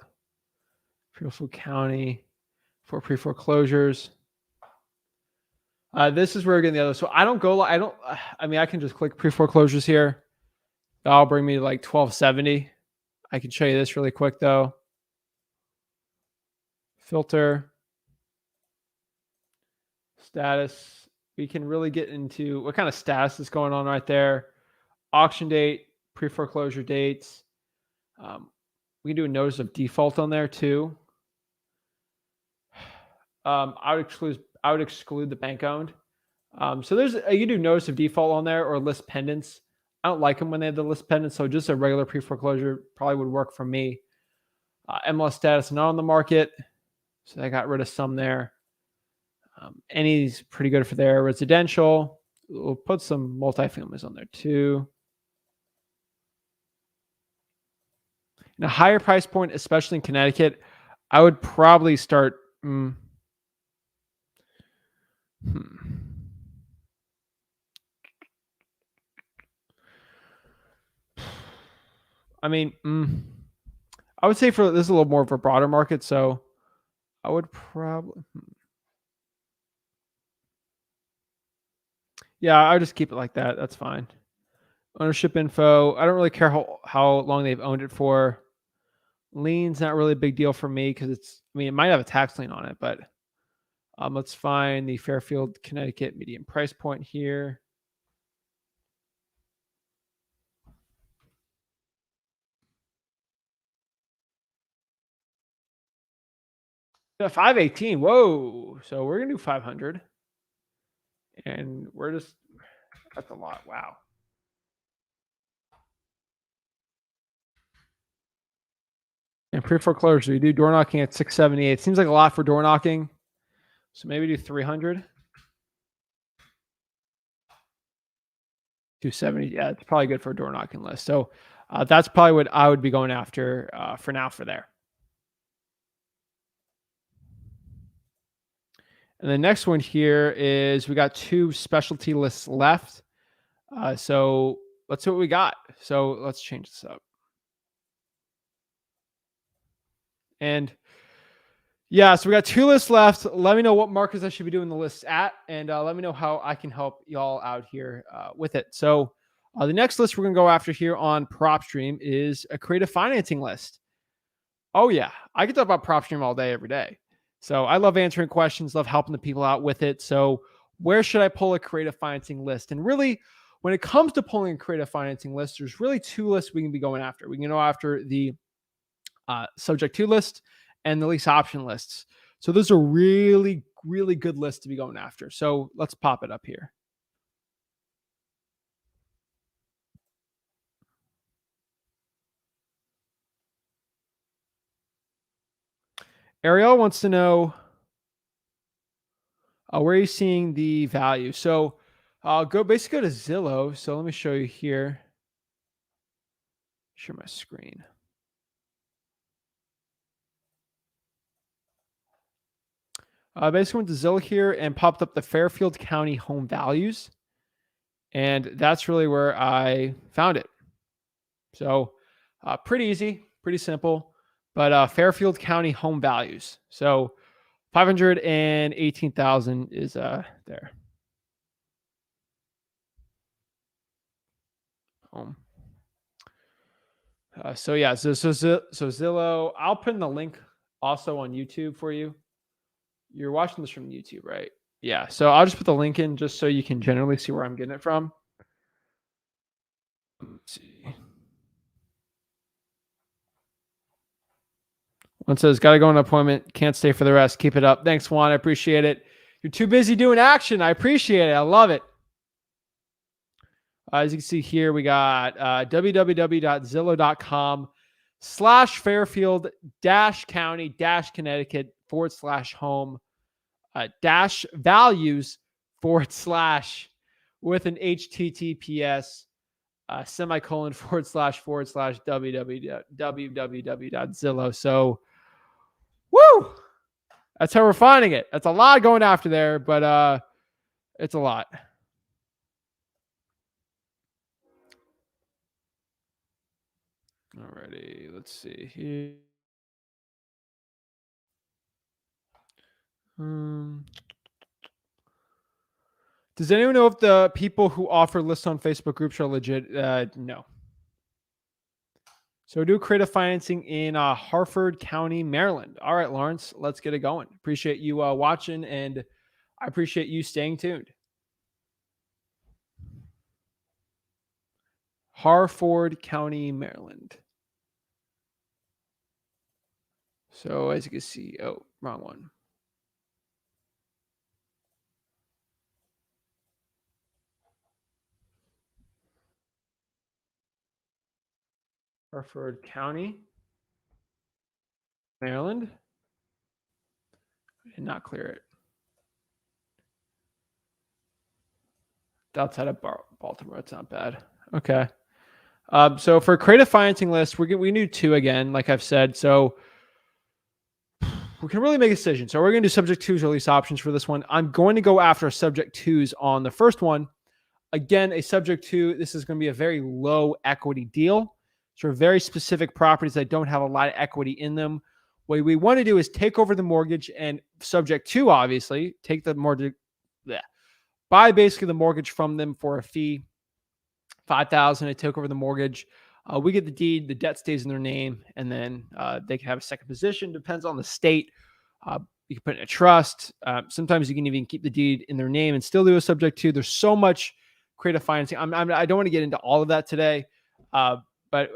Fairfield County for pre-foreclosures. This is where we're getting the other. So I don't go. I mean, I can just click pre-foreclosures here. That'll bring me to like 1270. I can show you this really quick though. Filter, status. We can really get into what kind of status is going on right there. Auction date, pre-foreclosure dates. We can do a notice of default on there too. I would exclude the bank owned. So there's you can do notice of default on there or list pendants. I don't like them when they have the list pendants, so just a regular pre-foreclosure probably would work for me. MLS status not on the market, so I got rid of some there. Any's pretty good for there. Residential, we'll put some multifamilies on there too. In a higher price point, especially in Connecticut, I would probably start. I mean, I would say for this is a little more of a broader market, so I would probably. Yeah, I would just keep it like that. That's fine. Ownership info. I don't really care how long they've owned it for. Lien's not really a big deal for me because it might have a tax lien on it, but let's find the Fairfield, Connecticut median price point here. Yeah, 518. Whoa. So we're going to do 500. And that's a lot. Wow. And pre-foreclosure, we do door knocking at 678. Seems like a lot for door knocking. So maybe do 300. 270. Yeah, it's probably good for a door knocking list. So that's probably what I would be going after for now for there. And the next one here is we got 2 specialty lists left. So let's see what we got. So let's change this up. And yeah, so we got 2 lists left. Let me know what markers I should be doing the lists at, and let me know how I can help y'all out here with it. So the next list we're going to go after here on Propstream is a creative financing list. Oh yeah, I can talk about Propstream all day, every day. So I love answering questions, love helping the people out with it. So where should I pull a creative financing list? And really, when it comes to pulling a creative financing list, there's really 2 lists we can be going after. We can go after the subject to list and the lease option lists. So those are really, really good lists to be going after. So let's pop it up here. Ariel wants to know where are you seeing the value? So I'll go to Zillow. So let me show you here. Share my screen. Basically went to Zillow here and popped up the Fairfield County home values. And that's really where I found it. So pretty easy, pretty simple, but Fairfield County home values. So 518,000 is there. Home. So yeah, so Zillow. I'll put in the link also on YouTube for you. You're watching this from YouTube, right? Yeah. So I'll just put the link in just so you can generally see where I'm getting it from. Let's see. One says, "Got to go on an appointment. Can't stay for the rest. Keep it up." Thanks, Juan. I appreciate it. You're too busy doing action. I appreciate it. I love it. As you can see here, we got www.zillow.com/Fairfield-County-Connecticut/home -values/ with an HTTPS semicolon / www.zillow. So, woo! That's how we're finding it. That's a lot going after there, but it's a lot. Alrighty, let's see here. Does anyone know if the people who offer lists on Facebook groups are legit? No. So do creative financing in Harford County, Maryland. All right, Lawrence, let's get it going. Appreciate you watching, and I appreciate you staying tuned. Harford County, Maryland. So as you can see, oh, wrong one. Harford County, Maryland. I did not clear it. Outside of Baltimore, it's not bad. Okay. So for creative financing list, we can do 2 again, like I've said. So we can really make a decision. So we're going to do subject 2s or lease options for this one. I'm going to go after subject 2s on the first one. Again, a subject 2, this is going to be a very low equity deal. So very specific properties that don't have a lot of equity in them. What we want to do is take over the mortgage, and subject 2, obviously, take the mortgage, buy basically the mortgage from them for a fee, $5,000. They took over the mortgage. We get the deed, the debt stays in their name, and then they can have a second position. Depends on the state. You can put it in a trust. Sometimes you can even keep the deed in their name and still do a subject 2. There's so much creative financing. I don't want to get into all of that today. But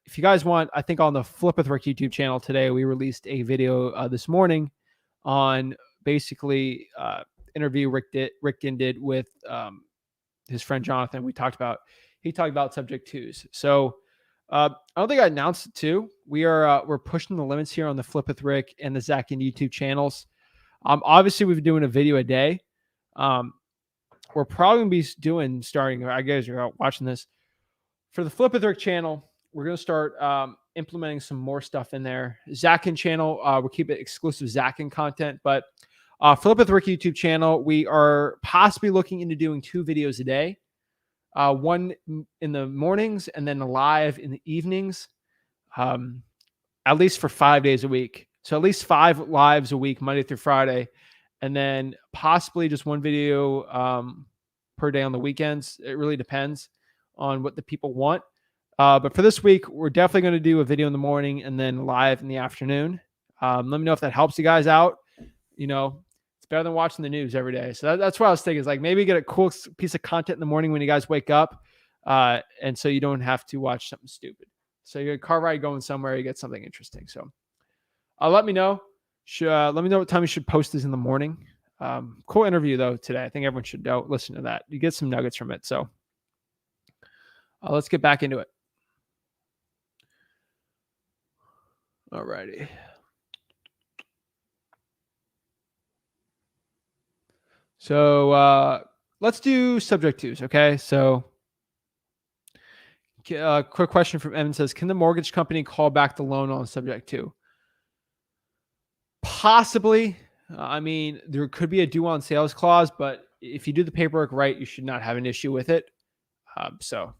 if you guys want, I think on the Flip with Rick YouTube channel today, we released a video this morning on basically interview Rick Ginn did with his friend Jonathan. He talked about subject 2s. So I don't think I announced it too. We're pushing the limits here on the Flip with Rick and the Zach Ginn YouTube channels. Obviously we've been doing a video a day. We're probably gonna be starting. I guess you're watching this for the Flip with Rick channel. We're gonna start implementing some more stuff in there. Zach Ginn channel, we'll keep it exclusive Zach Ginn content, but Flip with Rick YouTube channel, we are possibly looking into doing 2 videos a day. One in the mornings and then live in the evenings, at least for 5 days a week. So at least 5 lives a week, Monday through Friday, and then possibly just 1 video per day on the weekends. It really depends on what the people want. But for this week, we're definitely going to do a video in the morning and then live in the afternoon. Let me know if that helps you guys out. It's better than watching the news every day. So that's what I was thinking, is like maybe get a cool piece of content in the morning when you guys wake up. And so you don't have to watch something stupid. So you're a car ride going somewhere, you get something interesting. So let me know. Let me know what time you should post this in the morning. Cool interview though today. I think everyone should listen to that. You get some nuggets from it. So let's get back into it. All righty. So let's do subject 2s. Okay. So quick question from Evan says, can the mortgage company call back the loan on subject 2? Possibly. I mean, there could be a due on sales clause, but if you do the paperwork right, you should not have an issue with it. So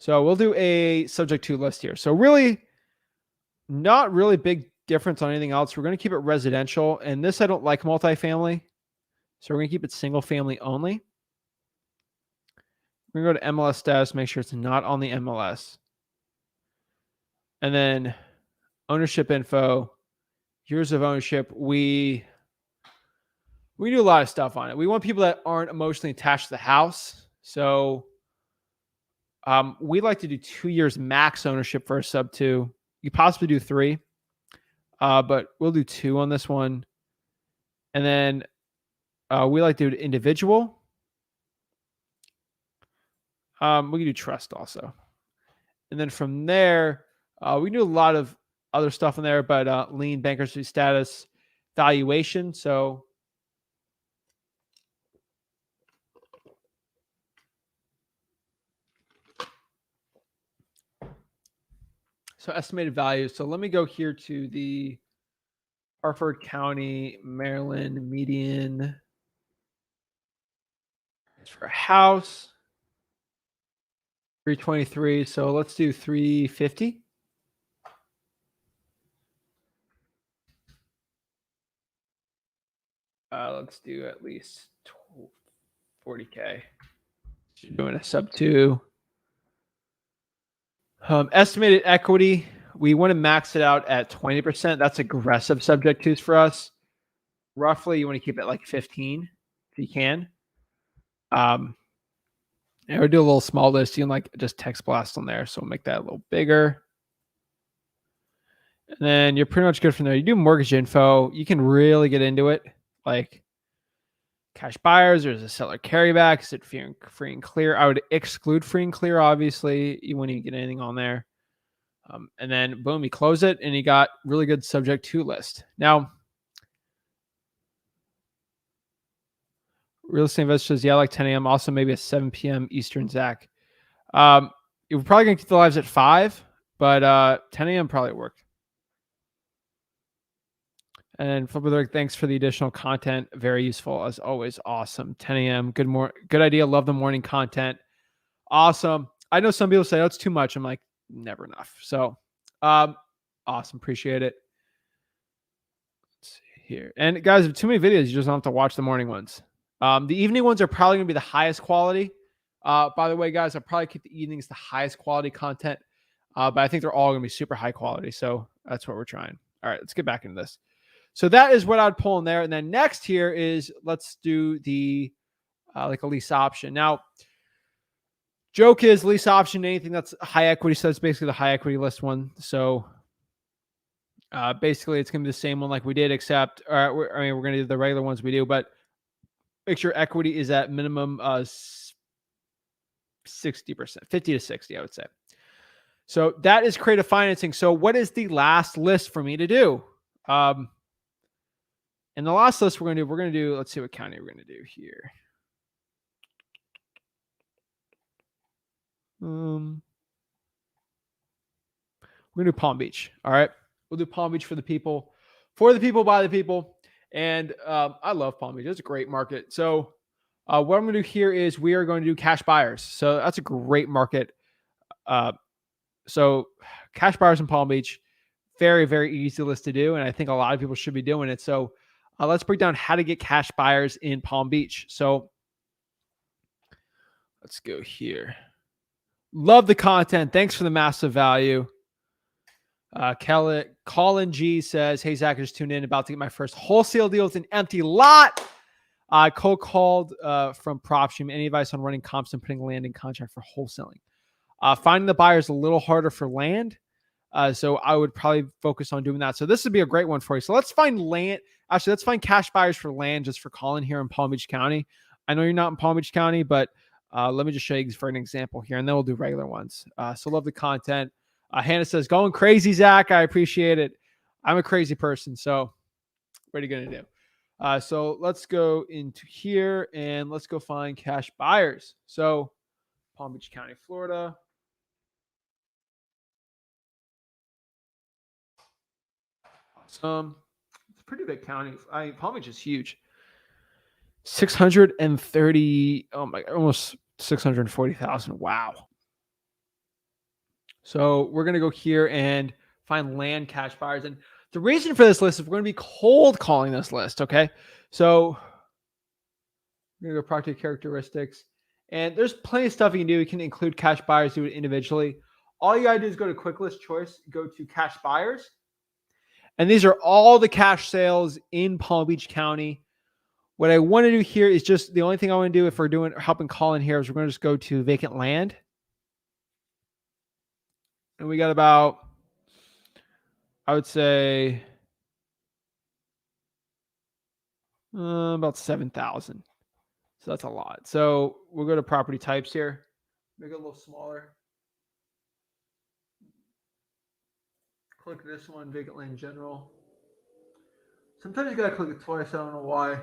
we'll do a subject 2 list here. So really not really big difference on anything else. We're going to keep it residential, and this, I don't like multifamily. So we're going to keep it single family only. We're going to go to MLS status, make sure it's not on the MLS. And then ownership info, years of ownership. We do a lot of stuff on it. We want people that aren't emotionally attached to the house. So we like to do 2 years max ownership for a sub 2. You possibly do 3, but we'll do 2 on this one. And then we like to do individual. We can do trust also. And then from there, we do a lot of other stuff in there, but lien, bankruptcy status, valuation. So estimated value. So let me go here to the Harford County, Maryland median for a house. 323. So let's do 350. Let's do at least 40K. Doing a sub 2. Estimated equity, we want to max it out at 20%. That's aggressive subject twos for us. Roughly, you want to keep it like 15 if you can. And we'll do a little small list. You can like just text blast on there. So we'll make that a little bigger. And then you're pretty much good from there. You do mortgage info. You can really get into it. Like cash buyers, there's a seller carryback. Is it free and clear? I would exclude free and clear, obviously. You wouldn't even get anything on there. And then boom, you close it and you got really good subject to list. Now, real estate investor says, yeah, like 10 a.m. Also, maybe at 7 p.m. Eastern, Zach. You're probably going to keep the lives at 5, but 10 a.m. probably worked. And Flipper, thanks for the additional content. Very useful as always. Awesome. 10 a.m. Good idea. Love the morning content. Awesome. I know some people say, oh, it's too much. I'm like, never enough. So awesome. Appreciate it. Let's see here. And guys, if too many videos, you just don't have to watch the morning ones. The evening ones are probably going to be the highest quality. By the way, guys, I'll probably keep the evenings the highest quality content. But I think they're all going to be super high quality. So that's what we're trying. All right, let's get back into this. So that is what I'd pull in there. And then next here is let's do the like a lease option. Now, joke is lease option, anything that's high equity. So that's basically the high equity list one. So basically it's going to be the same one like we did, except we're going to do the regular ones we do, but make sure equity is at minimum 60%, 50 to 60, I would say. So that is creative financing. So what is the last list for me to do? And the last list we're going to do, let's see what county we're going to do here. We're going to do Palm Beach. All right. We'll do Palm Beach for the people, by the people. And I love Palm Beach. It's a great market. So what I'm going to do here is we are going to do cash buyers. So that's a great market. So cash buyers in Palm Beach, very, very easy list to do. And I think a lot of people should be doing it. So let's break down how to get cash buyers in Palm Beach. So let's go here. Love the content. Thanks for the massive value. Colin G says, hey, Zach, I just tuned in, about to get my first wholesale deal with an empty lot. I cold called from Propstream. Any advice on running comps and putting land in contract for wholesaling? Finding the buyer is a little harder for land. So I would probably focus on doing that. So this would be a great one for you. So let's find land. Actually, let's find cash buyers for land just for Colin here in Palm Beach County. I know you're not in Palm Beach County, but let me just show you for an example here, and then we'll do regular ones. So love the content. Hannah says, going crazy, Zach. I appreciate it. I'm a crazy person. So what are you going to do? So let's go into here and let's go find cash buyers. So Palm Beach County, Florida. Awesome. It's a pretty big county. Palm Beach is huge. 630. Oh my, almost 640,000. Wow. So we're going to go here and find land cash buyers. And the reason for this list is we're going to be cold calling this list. Okay. So we're going to go property characteristics. And there's plenty of stuff you can do. You can include cash buyers, do it individually. All you got to do is go to quick list choice, go to cash buyers. And these are all the cash sales in Palm Beach County. What I want to do here is just the only thing I want to do if we're helping Colin here is we're going to just go to vacant land. And we got about, I would say, about 7,000. So that's a lot. So we'll go to property types here. Make it a little smaller. Click this one, vacant land general. Sometimes you got to click it twice. I don't know why.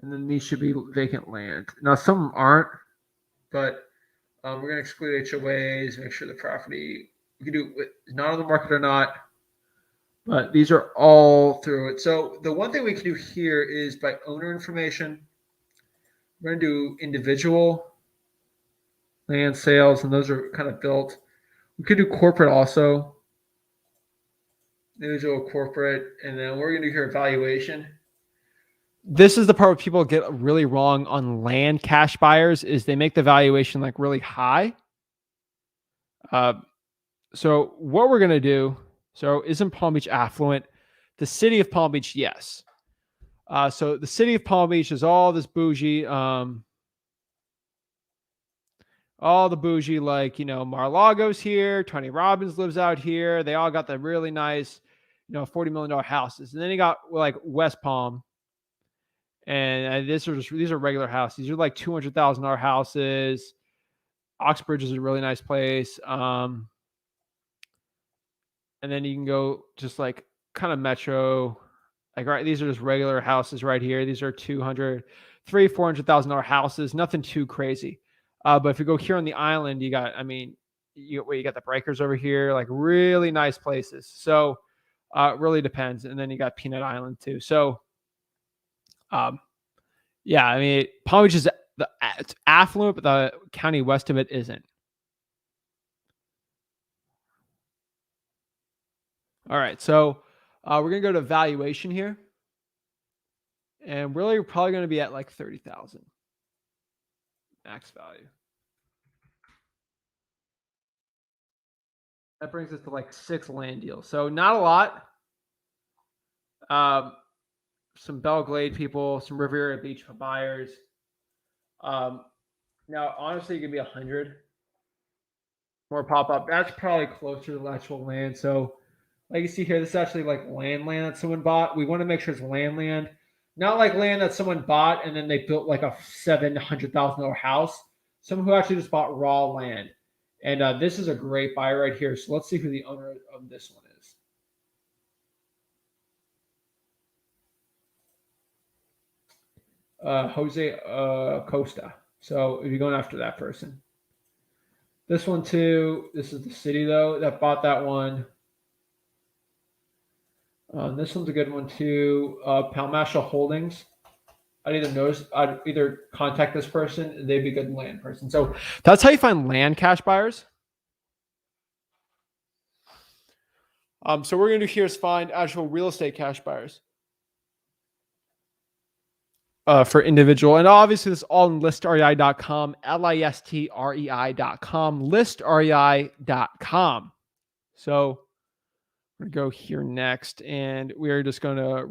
And then these should be vacant land. Now, some of them aren't, but we're going to exclude HOAs, make sure the property, we can do it with not on the market or not, but these are all through it. So the one thing we can do here is by owner information, we're going to do individual land sales, and those are kind of built. We could do corporate also, individual, corporate, and then we're going to do here evaluation. this is the part where people get really wrong on land cash buyers is they make the valuation like really high. So what we're going to do, so isn't Palm Beach affluent? The city of Palm Beach, yes. So the city of Palm Beach is all this bougie, all the bougie, like, Mar-a-Lago's here, Tony Robbins lives out here. They all got the really nice, $40 million houses. And then you got like West Palm. And these are regular houses. These are like $200,000 houses. Oxbridge is a really nice place. And then you can go just like kind of metro, like, right. These are just regular houses right here. These are $400,000 houses. Nothing too crazy. But if you go here on the island, you got the breakers over here, like really nice places. So it really depends. And then you got Peanut Island too. So, yeah, I mean, Palm Beach is it's affluent, but the county west of it isn't. All right, so we're gonna go to valuation here, and really, we're probably gonna be at like 30,000 max value. That brings us to like 6 land deals. So not a lot. Some Belle Glade people, some Riviera Beach buyers. Now, honestly, it could be 100 more pop up. That's probably closer to the actual land. So, like you see here, this is actually like land that someone bought. We want to make sure it's land, not like land that someone bought and then they built like a $700,000 house. Someone who actually just bought raw land. And this is a great buy right here. So let's see who the owner of this one is. Jose Costa. So if you're going after that person. This one too, this is the city though that bought that one. This one's a good one too. Palmasha Holdings. I'd either contact this person, they'd be a good land person. So that's how you find land cash buyers. So what we're going to do here is find actual real estate cash buyers for individual. And obviously this is all on listrei.com, listrei.com, listrei.com. So we're going to go here next, and we are just going to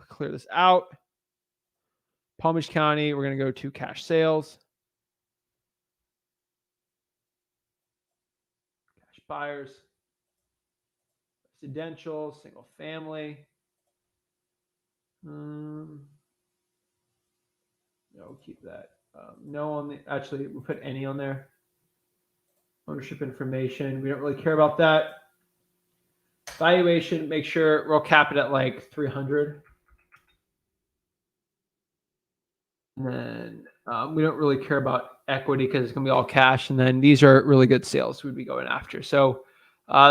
clear this out. Palm Beach County, we're going to go to cash sales. Cash buyers. Residential, single family. No, keep that. No on the, actually, we'll put any on there. Ownership information. We don't really care about that. Valuation, make sure we'll cap it at like 300. And then we don't really care about equity because it's going to be all cash. And then these are really good sales we'd be going after. So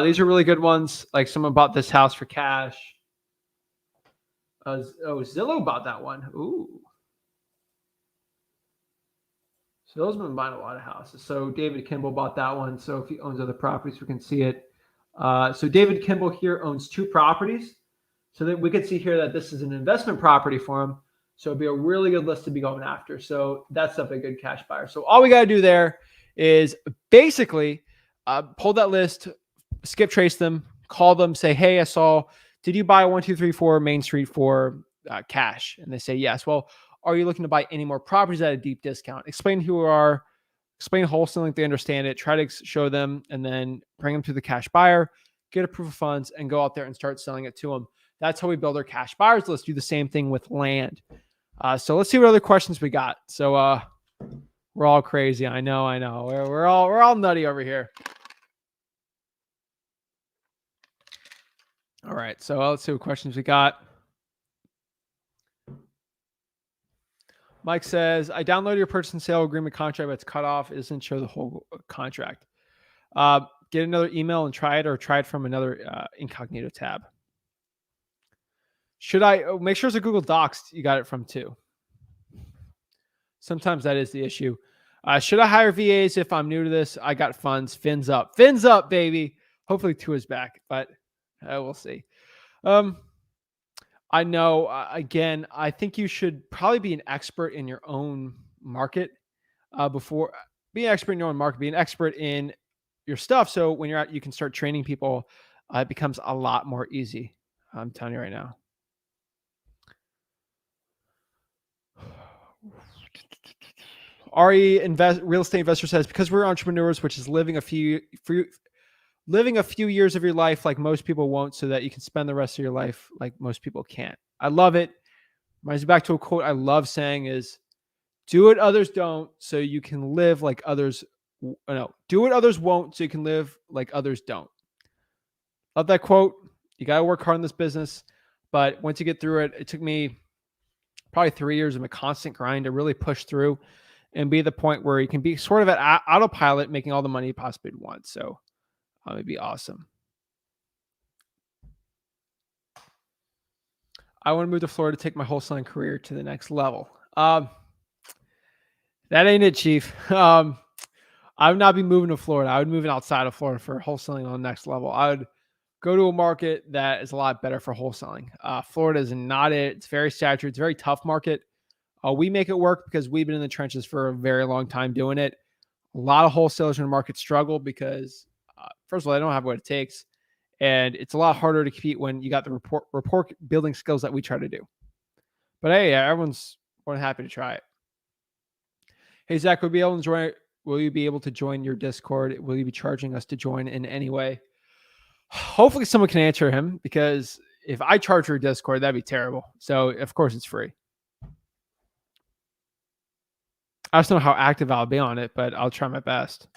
these are really good ones. Like someone bought this house for cash. Zillow bought that one. Ooh. Zillow's been buying a lot of houses. So David Kimball bought that one. So if he owns other properties, we can see it. So David Kimball here owns 2 properties. So that we can see here that this is an investment property for him. So it'd be a really good list to be going after. So that's definitely a good cash buyer. So all we got to do there is basically pull that list, skip trace them, call them, say, hey, did you buy 1234 Main Street for cash? And they say, yes. Well, are you looking to buy any more properties at a deep discount? Explain who you are, explain wholesaling, they understand it, try to show them, and then bring them to the cash buyer, get a proof of funds, and go out there and start selling it to them. That's how we build our cash buyers list. Do the same thing with land. So let's see what other questions we got. So we're all crazy. I know. We're all nutty over here. All right. So let's see what questions we got. Mike says, I downloaded your purchase and sale agreement contract, but it's cut off. It doesn't show the whole contract. Get another email and try it, or try it from another incognito tab. Should I make sure it's a Google Docs you got it from too? Sometimes that is the issue. Should I hire VAs if I'm new to this? I got funds. Fins up, baby. Hopefully Tua's back, but we'll see. I know. Again, I think you should probably be an expert in your own market before be an expert in your own market, be an expert in your stuff. So when you're out, you can start training people. It becomes a lot more easy. I'm telling you right now. Real estate investor says, because we're entrepreneurs, which is living a few years of your life like most people won't, so that you can spend the rest of your life like most people can't. I love it. Reminds me back to a quote I love saying is, do what others don't so you can live like others. No, do what others won't so you can live like others don't. Love that quote. You got to work hard in this business. But once you get through it, it took me probably 3 years of a constant grind to really push through and be at the point where you can be sort of at autopilot, making all the money you possibly want. So it'd be awesome. I want to move to Florida to take my wholesaling career to the next level. That ain't it, Chief. I would not be moving to Florida. I would move outside of Florida for wholesaling on the next level. I would go to a market that is a lot better for wholesaling. Florida is not it. It's very saturated. It's a very tough market. We make it work because we've been in the trenches for a very long time doing it. A lot of wholesalers in the market struggle because, first of all, they don't have what it takes. And it's a lot harder to compete when you got the rapport building skills that we try to do. But hey, everyone's more than happy to try it. Hey, Zach, will you be able to join your Discord? Will you be charging us to join in any way? Hopefully someone can answer him, because if I charge for Discord, that'd be terrible. So of course it's free. I just don't know how active I'll be on it, but I'll try my best.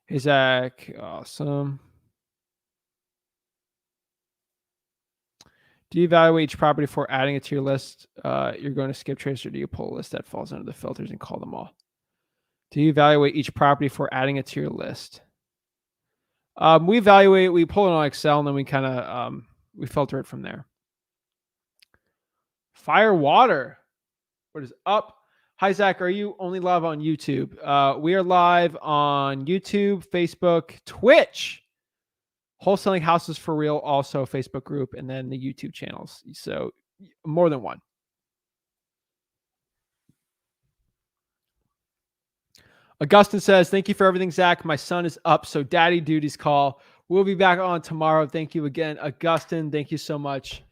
Hey, Zach. Awesome. Do you evaluate each property before adding it to your list? You're going to skip trace, or do you pull a list that falls under the filters and call them all? Do you evaluate each property before adding it to your list? We evaluate, we pull it on Excel, and then we kind of we filter it from there. Fire Water. What is up? Hi, Zach. Are you only live on YouTube? We are live on YouTube, Facebook, Twitch. Wholesaling Houses for Real, also Facebook group, and then the YouTube channels. So more than one. Augustin says, thank you for everything, Zach. My son is up, so daddy duties call. We'll be back on tomorrow. Thank you again, Augustin. Thank you so much.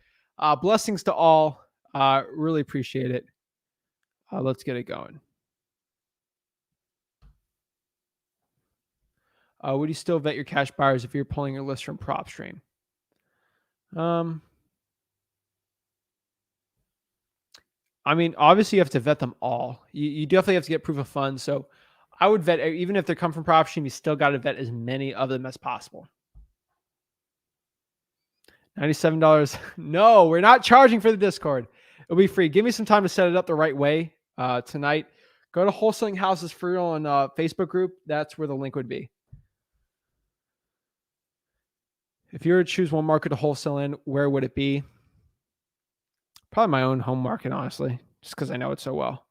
Blessings to all. Really appreciate it. Let's get it going. Would you still vet your cash buyers if you're pulling your list from Propstream? I mean, obviously you have to vet them all. You definitely have to get proof of funds. So I would vet, even if they come from Propstream, you still got to vet as many of them as possible. $97. No, we're not charging for the Discord. It'll be free. Give me some time to set it up the right way tonight. Go to Wholesaling Houses for Real on Facebook group. That's where the link would be. If you were to choose one market to wholesale in, where would it be? Probably my own home market, honestly, just because I know it so well.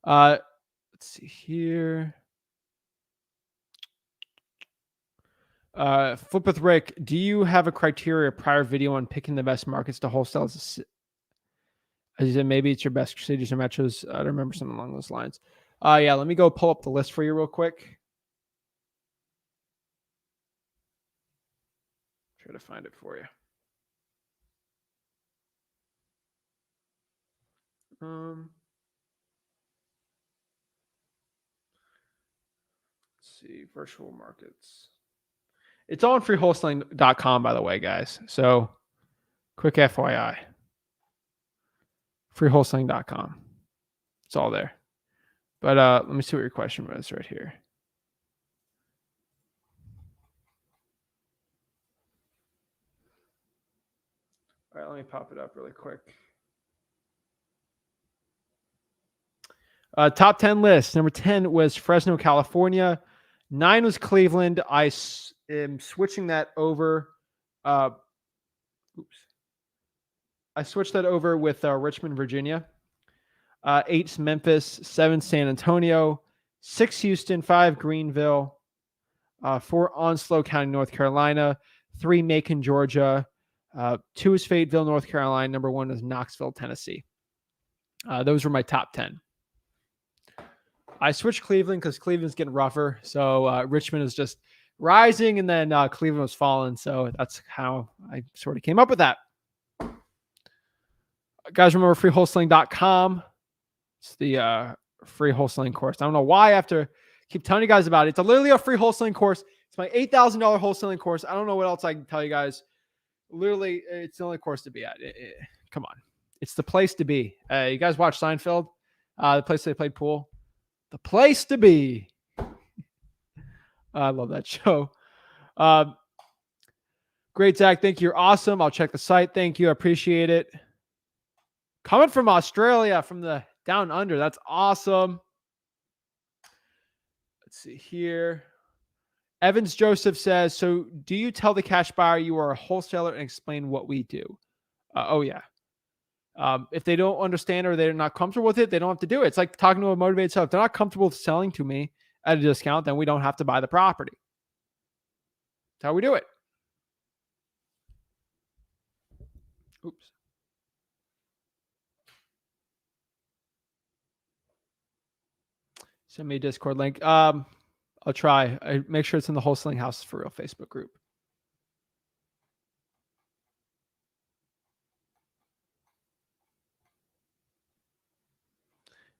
Let's see here. Flip with Rick. Do you have a criteria prior video on picking the best markets to wholesale? As you said, maybe it's your best cities or metros. I don't remember something along those lines. Yeah, let me go pull up the list for you real quick. Try to find it for you. Let's see, virtual markets. It's on freewholesaling.com, by the way, guys. So quick FYI. Freewholesaling.com. It's all there. But let me see what your question was right here. All right, let me pop it up really quick. Top 10 list. Number 10 was Fresno, California. 9 was Cleveland. I am switching that over. I switched that over with Richmond, Virginia. 8's Memphis. 7 San Antonio. 6 Houston. 5 Greenville. 4 Onslow County, North Carolina. 3 Macon, Georgia. 2 is Fayetteville, North Carolina. Number 1 is Knoxville, Tennessee. Those were my top 10. I switched Cleveland because Cleveland's getting rougher. So Richmond is just rising, and then Cleveland was falling. So that's how I sort of came up with that. Guys, remember freewholesaling.com. It's the free wholesaling course. I don't know why I have to keep telling you guys about it. It's literally a free wholesaling course. It's my $8,000 wholesaling course. I don't know what else I can tell you guys. Literally, it's the only course to be at. Come on. It's the place to be. You guys watch Seinfeld? The place they played pool? The place to be. I love that show. Great, Zach. Thank you. You're awesome. I'll check the site. Thank you. I appreciate it. Coming from Australia, from the down under. That's awesome. Let's see here. Evans Joseph says, so do you tell the cash buyer you are a wholesaler and explain what we do? Oh, yeah. If they don't understand or they're not comfortable with it, they don't have to do it. It's like talking to a motivated seller. If they're not comfortable with selling to me at a discount, then we don't have to buy the property. That's how we do it. Oops. Send me a Discord link. I'll try. I make sure it's in the Wholesaling House for Real Facebook group.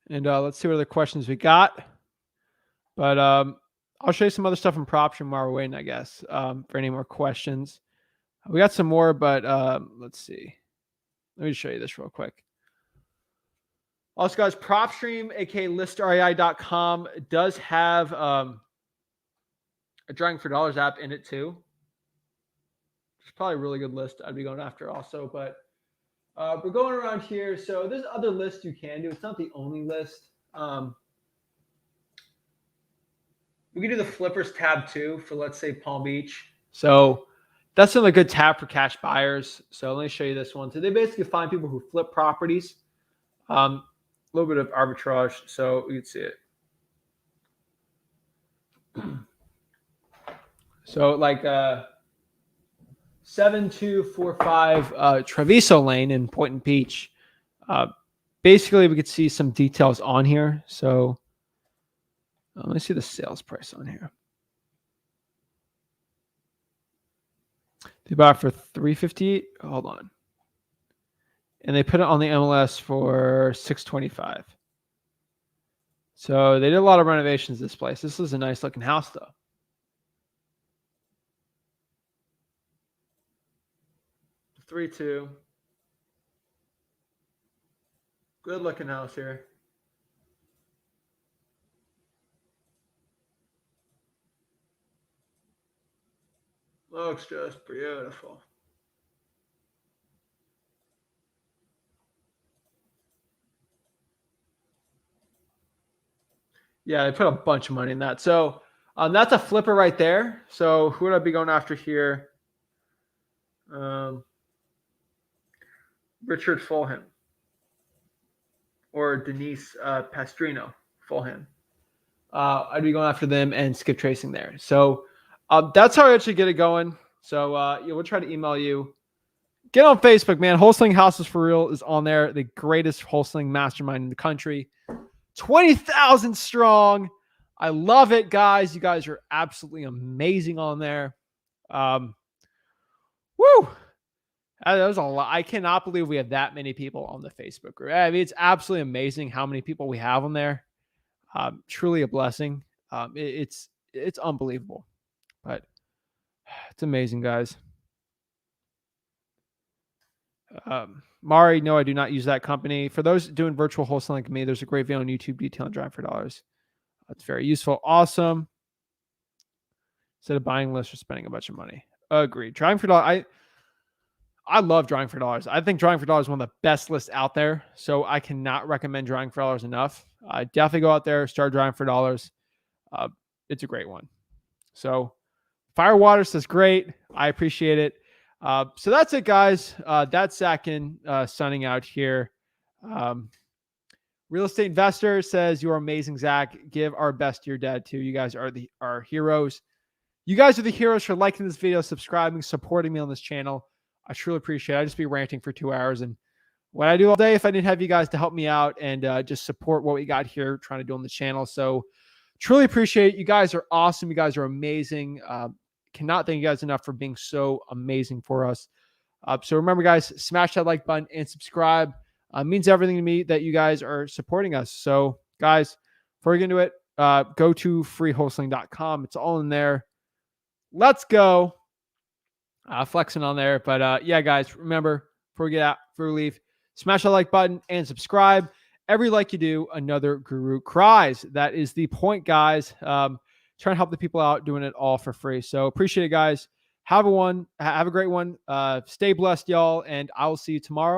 And let's see what other questions we got. But I'll show you some other stuff in Propstream while we're waiting, I guess, for any more questions. We got some more, but let's see. Let me show you this real quick. Also, guys, Propstream, aka listrei.com, does have a Drawing for Dollars app in it too. It's probably a really good list I'd be going after also, but we're going around here. So there's other lists you can do. It's not the only list. We can do the flippers tab too for, let's say, Palm Beach. So that's another good tab for cash buyers. So let me show you this one. So they basically find people who flip properties. A little bit of arbitrage. So you can see it. So like 7245 Treviso Lane in Point and Peach. Basically, we could see some details on here. So let me see the sales price on here. They bought it for $358. Hold on. And they put it on the MLS for $625. So they did a lot of renovations to this place. This is a nice looking house though. $3.2. Good looking house here. Looks just beautiful. Yeah, they put a bunch of money in that. So that's a flipper right there. So who would I be going after here? Richard Fulham or Denise Pastrino Fulham. I'd be going after them and skip tracing there. So that's how I actually get it going. So yeah, we'll try to email you. Get on Facebook, man. Wholesaling Houses for Real is on there. The greatest wholesaling mastermind in the country. 20,000 strong. I love it, guys. You guys are absolutely amazing on there. Woo! That was a lot. I cannot believe we have that many people on the Facebook group. I mean, it's absolutely amazing how many people we have on there. Truly a blessing. It's unbelievable, but it's amazing, guys. Mari, no, I do not use that company. For those doing virtual wholesaling like me, there's a great video on YouTube detailing Drawing for Dollars. That's very useful. Awesome. Instead of buying lists or spending a bunch of money. Agreed. Drawing for Dollars. I love Drawing for Dollars. I think Drawing for Dollars is one of the best lists out there. So I cannot recommend Drawing for Dollars enough. Definitely go out there, start Drawing for Dollars. It's a great one. So Firewater says great. I appreciate it. So that's it, guys. That's Zach Ginn, signing out here. Real Estate Investor says, you're amazing, Zach. Give our best to your dad too. You guys are our heroes. You guys are the heroes for liking this video, subscribing, supporting me on this channel. I truly appreciate it. I just be ranting for 2 hours, and what I do all day if I didn't have you guys to help me out and just support what we got here trying to do on the channel. So truly appreciate it. You guys are awesome. You guys are amazing. Cannot thank you guys enough for being so amazing for us. So remember, guys, smash that like button and subscribe. Means everything to me that you guys are supporting us. So, guys, before we get into it, go to freewholesaling.com. It's all in there. Let's go. Flexing on there. But yeah, guys, remember, before we leave, smash that like button and subscribe. Every like you do, another guru cries. That is the point, guys. Trying to help the people out, doing it all for free. So appreciate it, guys. Have a great one. Stay blessed, y'all, and I will see you tomorrow.